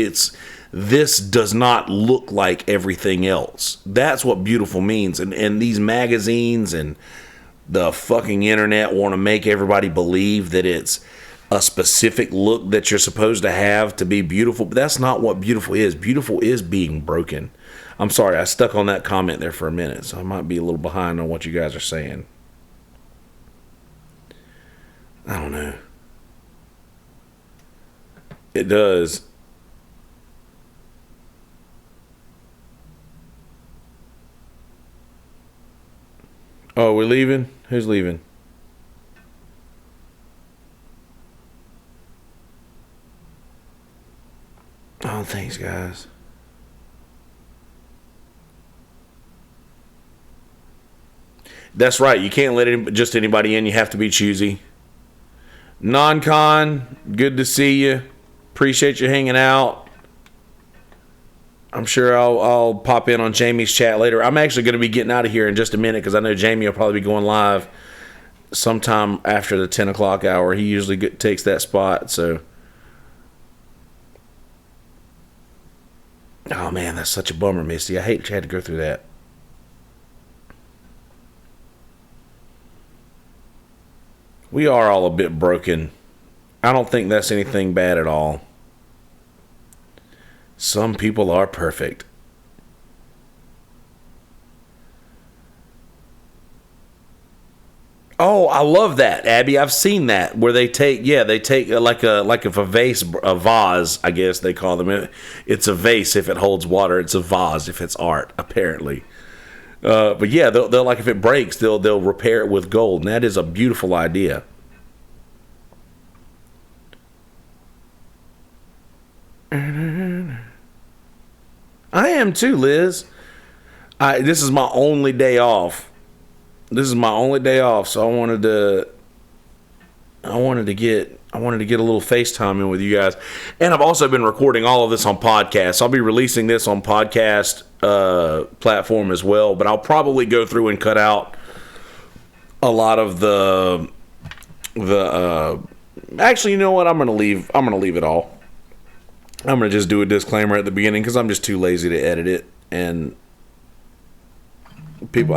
this does not look like everything else. That's what beautiful means. And these magazines and the fucking internet want to make everybody believe that it's a specific look that you're supposed to have to be beautiful. But that's not what beautiful is. Beautiful is being broken. I'm sorry, I stuck on that comment there for a minute, so I might be a little behind on what you guys are saying. I don't know. It does. Oh, we're leaving? Who's leaving? Oh, thanks, guys. That's right. You can't let just anybody in. You have to be choosy. Non-con, good to see you. Appreciate you hanging out. I'm sure I'll pop in on Jamie's chat later. I'm actually going to be getting out of here in just a minute because I know Jamie will probably be going live sometime after the 10 o'clock hour. He usually takes that spot. So, oh man, that's such a bummer, Misty. I hate that you had to go through that. We are all a bit broken. I don't think that's anything bad at all. Some people are perfect. Oh, I love that, Abby. I've seen that where they take like if a vase, I guess they call them. It's a vase if it holds water. It's a vase if it's art, apparently. But yeah, they'll like if it breaks, they'll repair it with gold, and that is a beautiful idea. I am too, Liz. This is my only day off. So I wanted to get a little FaceTime in with you guys. And I've also been recording all of this on podcasts. I'll be releasing this on podcast platform as well, but I'll probably go through and cut out a lot of the actually, you know what? I'm going to leave it all. I'm going to just do a disclaimer at the beginning because I'm just too lazy to edit it, and people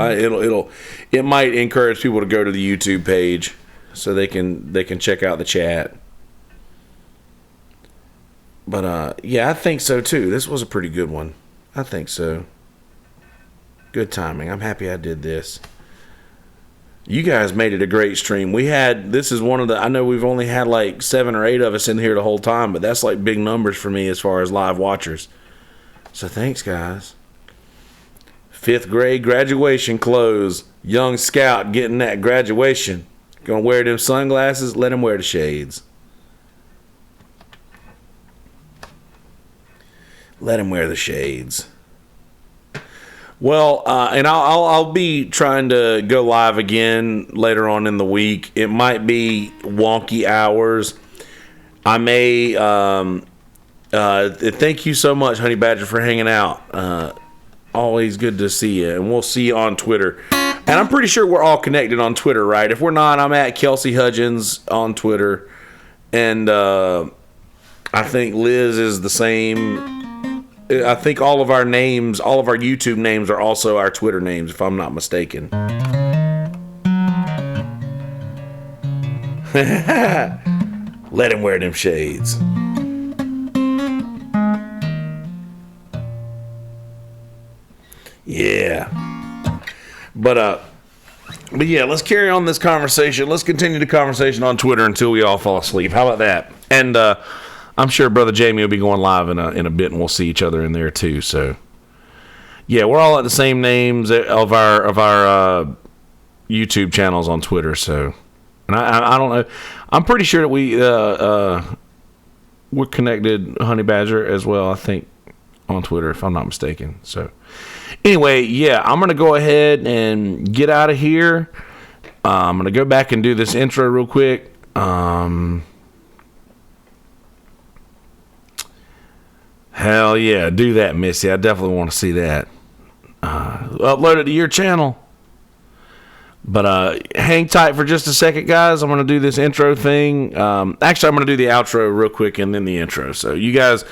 it might encourage people to go to the YouTube page so they can check out the chat. But yeah, I think so too. This was a pretty good one. I think so. Good timing. I'm happy I did this. You guys made it a great stream. This is one of the, I know we've only had like 7 or 8 of us in here the whole time, but that's like big numbers for me as far as live watchers. So thanks, guys. 5th grade graduation clothes. Young scout getting that graduation. Gonna wear them sunglasses, let him wear the shades. Let him wear the shades. Well, and I'll be trying to go live again later on in the week. It might be wonky hours. I may. Thank you so much, Honey Badger, for hanging out. Always good to see you, and we'll see you on Twitter. And I'm pretty sure we're all connected on Twitter, right? If we're not, I'm at Kelsey Hudgens on Twitter, and I think Liz is the same. I think all of our names, all of our YouTube names are also our Twitter names, if I'm not mistaken. Let him wear them shades. Yeah. But yeah, let's carry on this conversation. Let's continue the conversation on Twitter until we all fall asleep. How about that? And I'm sure Brother Jamie will be going live in a bit, and we'll see each other in there too. So, yeah, we're all at the same names of our YouTube channels on Twitter. So, and I don't know. I'm pretty sure that we're connected, Honey Badger, as well. I think on Twitter, if I'm not mistaken. So, anyway, yeah, I'm gonna go ahead and get out of here. I'm gonna go back and do this intro real quick. Hell yeah, do that, Missy. I definitely want to see that. Upload it to your channel. But hang tight for just a second, guys. I'm going to do this intro thing. Actually, I'm going to do the outro real quick and then the intro. So you guys,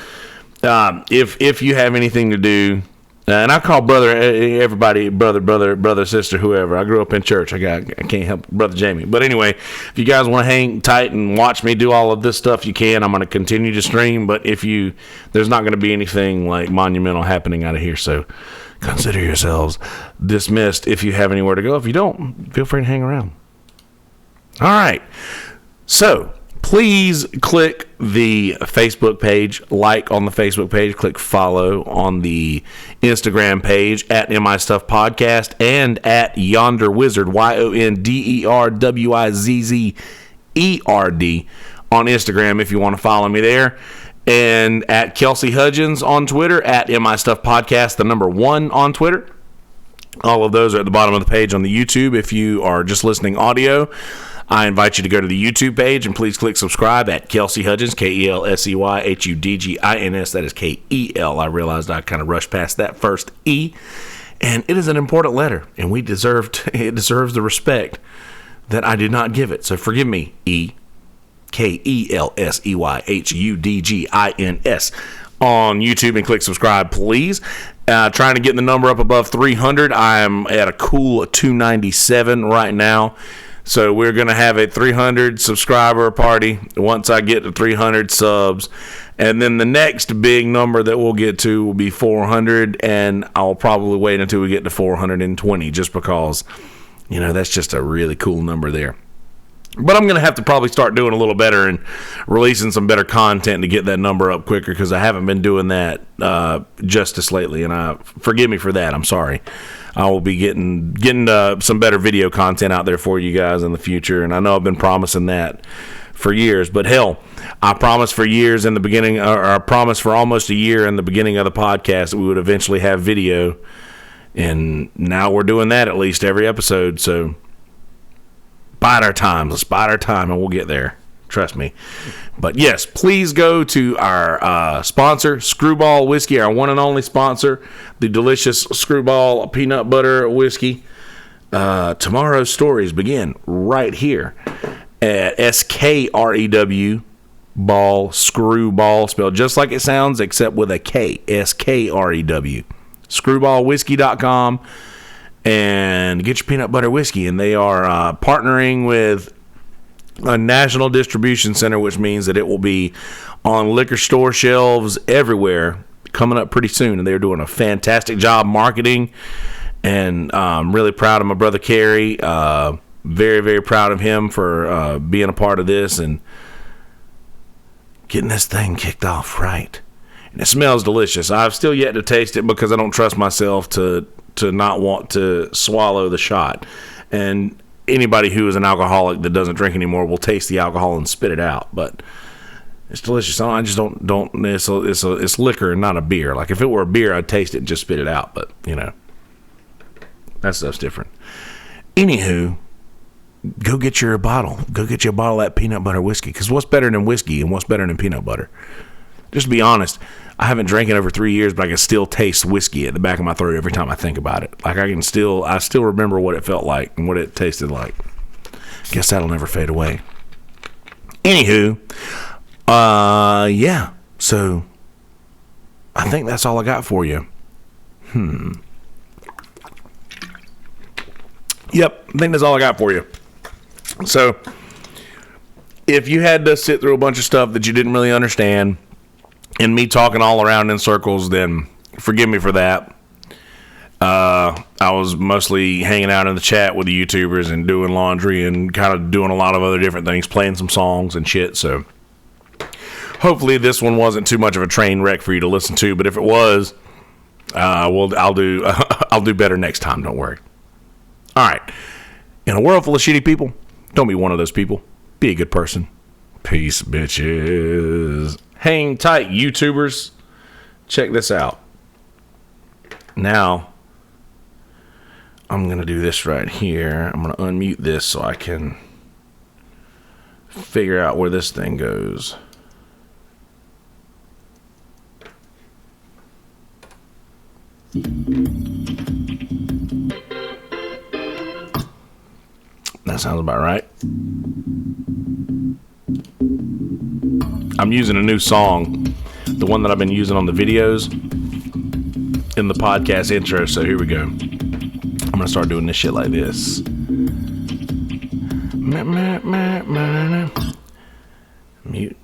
if you have anything to do, and I call everybody brother, sister, whoever. I grew up in church. I can't help Brother Jamie. But anyway, if you guys want to hang tight and watch me do all of this stuff, you can. I'm going to continue to stream. But there's not going to be anything like monumental happening out of here. So consider yourselves dismissed if you have anywhere to go. If you don't, feel free to hang around. All right. So please click the Facebook page, like on the Facebook page, click follow on the Instagram page at MI Stuff Podcast and at Yonder Wizard, YonderWizzerd on Instagram if you want to follow me there. And at Kelsey Hudgens on Twitter, at MI Stuff Podcast, the number 1 on Twitter. All of those are at the bottom of the page on the YouTube. If you are just listening audio, I invite you to go to the YouTube page and please click subscribe at Kelsey Hudgens, KELSEYHUDGINS. That is KEL. I realized I kind of rushed past that first E. And it is an important letter, and it deserves the respect that I did not give it. So forgive me, E. KELSEYHUDGINS on YouTube, and click subscribe, please. Trying to get the number up above 300. I'm at a cool 297 right now. So we're going to have a 300 subscriber party once I get to 300 subs. And then the next big number that we'll get to will be 400. And I'll probably wait until we get to 420 just because, that's just a really cool number there. But I'm going to have to probably start doing a little better and releasing some better content to get that number up quicker, because I haven't been doing that justice lately, and forgive me for that. I'm sorry. I will be getting some better video content out there for you guys in the future, and I know I've been promising that for years. But hell, I promised for years in the beginning, or I promised for almost a year in the beginning of the podcast that we would eventually have video, and now we're doing that at least every episode. So bide our time. Let's bide our time, and we'll get there. Trust me. But yes, please go to our sponsor, Screwball Whiskey, our one and only sponsor, the delicious Screwball peanut butter whiskey. Tomorrow's stories begin right here at SKREW Ball, Screwball, spelled just like it sounds, except with a K. SKREW. Screwballwhiskey.com. And get your peanut butter whiskey. And they are partnering with a national distribution center, which means that it will be on liquor store shelves everywhere coming up pretty soon. And they're doing a fantastic job marketing. And I'm really proud of my brother Kerry. Very, very proud of him for being a part of this and getting this thing kicked off right. And it smells delicious. I've still yet to taste it because I don't trust myself to not want to swallow the shot. And anybody who is an alcoholic that doesn't drink anymore will taste the alcohol and spit it out. But it's delicious. I just don't. It's liquor and not a beer. Like if it were a beer, I'd taste it and just spit it out. But that stuff's different. Anywho, go get your bottle. Go get you a bottle of that peanut butter whiskey. Because what's better than whiskey and what's better than peanut butter? Just to be honest, I haven't drank it over 3 years, but I can still taste whiskey at the back of my throat every time I think about it. Like I still remember what it felt like and what it tasted like. Guess that'll never fade away. Anywho, yeah. So I think that's all I got for you. Yep, I think that's all I got for you. So if you had to sit through a bunch of stuff that you didn't really understand, and me talking all around in circles, then forgive me for that. I was mostly hanging out in the chat with the YouTubers and doing laundry and kind of doing a lot of other different things, playing some songs and shit. So hopefully this one wasn't too much of a train wreck for you to listen to. But if it was, I'll do better next time. Don't worry. All right. In a world full of shitty people, don't be one of those people. Be a good person. Peace, bitches. Hang tight, YouTubers. Check this out. Now, I'm going to do this right here. I'm going to unmute this so I can figure out where this thing goes. That sounds about right. I'm using a new song, the one that I've been using on the videos in the podcast intro. So here we go. I'm gonna start doing this shit like this. Mute.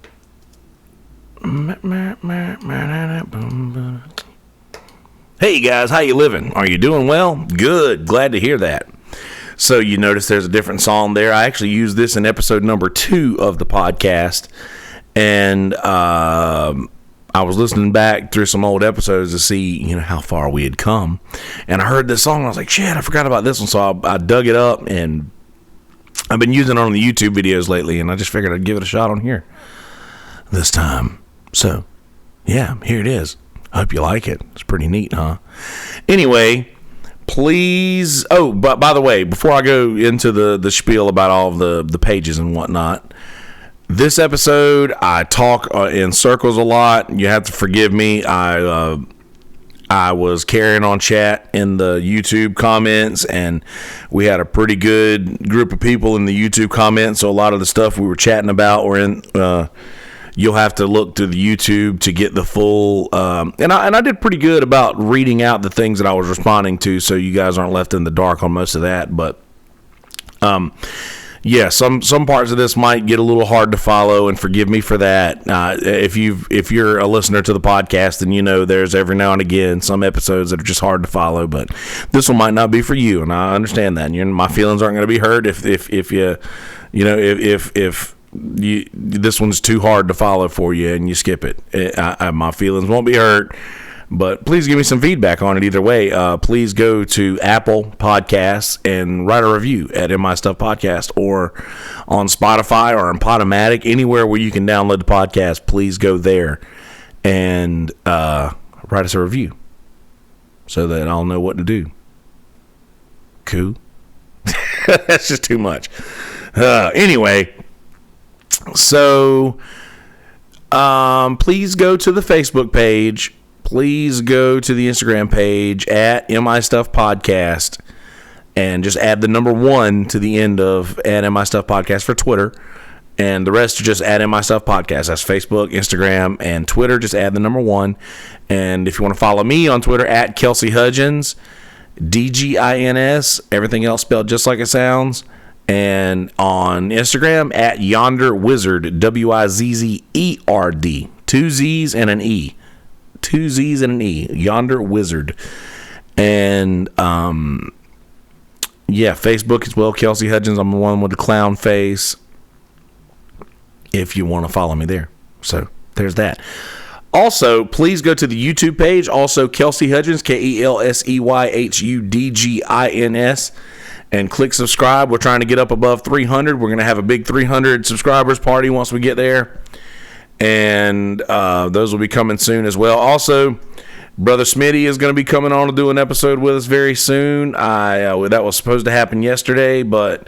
Hey guys, how you living? Are you doing well? Good. Glad to hear that. So you notice there's a different song there. I actually used this in episode number 2 of the podcast. And I was listening back through some old episodes to see, how far we had come. And I heard this song, and I was like, shit, I forgot about this one. So I dug it up, and I've been using it on the YouTube videos lately, and I just figured I'd give it a shot on here this time. So, yeah, here it is. I hope you like it. It's pretty neat, huh? Anyway, please. Oh, but by the way, before I go into the spiel about all of the pages and whatnot, this episode I talk in circles a lot. You have to forgive me. I was carrying on chat in the YouTube comments, and we had a pretty good group of people in the YouTube comments. So a lot of the stuff we were chatting about were in. You'll have to look to the YouTube to get the full. And I did pretty good about reading out the things that I was responding to, so you guys aren't left in the dark on most of that. But yeah, some parts of this might get a little hard to follow, and forgive me for that. If you're a listener to the podcast, then you know there's every now and again some episodes that are just hard to follow. But this one might not be for you, and I understand that. And my feelings aren't going to be hurt if this one's too hard to follow for you and you skip it. My feelings won't be hurt. But please give me some feedback on it either way. Please go to Apple Podcasts and write a review at My Stuff Podcast, or on Spotify or on Podomatic, anywhere where you can download the podcast. Please go there and write us a review so that I'll know what to do. Cool. That's just too much. Anyway, so please go to the Facebook page. Please go to the Instagram page at MI Stuff Podcast and just add the number 1 to the end of at MI Stuff Podcast for Twitter. And the rest are just at MI Stuff Podcast. That's Facebook, Instagram, and Twitter. Just add the number 1. And if you want to follow me on Twitter, at Kelsey Hudgens, DGINS, everything else spelled just like it sounds. And on Instagram, at Yonder Wizard, WIZZERD, 2 Z's and an E. 2 Z's and an E, Yonder Wizard. And yeah, Facebook as well, Kelsey Hudgens. I'm the one with the clown face, if you want to follow me there. So there's that. Also, please go to the YouTube page, also Kelsey Hudgens, KELSEYHUDGINS, and click subscribe. We're trying to get up above 300. We're going to have a big 300 subscribers party once we get there. And those will be coming soon as well. Also, Brother Smitty is going to be coming on to do an episode with us very soon. That was supposed to happen yesterday, but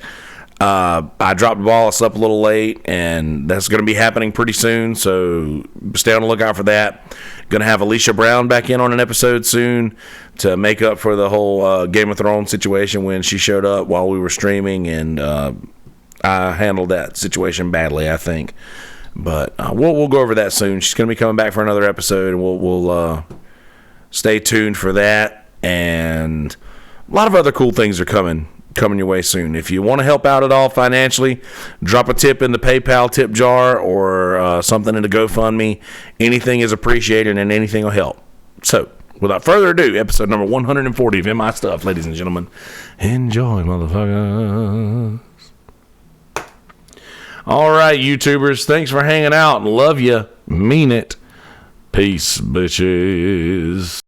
I dropped the ball. I slept a little late, and that's going to be happening pretty soon. So stay on the lookout for that. Going to have Alicia Brown back in on an episode soon to make up for the whole Game of Thrones situation when she showed up while we were streaming, and I handled that situation badly, I think. But we'll go over that soon. She's going to be coming back for another episode, and we'll stay tuned for that. And a lot of other cool things are coming your way soon. If you want to help out at all financially, drop a tip in the PayPal tip jar or something in the GoFundMe. Anything is appreciated, and anything will help. So, without further ado, episode number 140 of MI Stuff, ladies and gentlemen. Enjoy, motherfuckers. All right, YouTubers, thanks for hanging out. Love you. Mean it. Peace, bitches.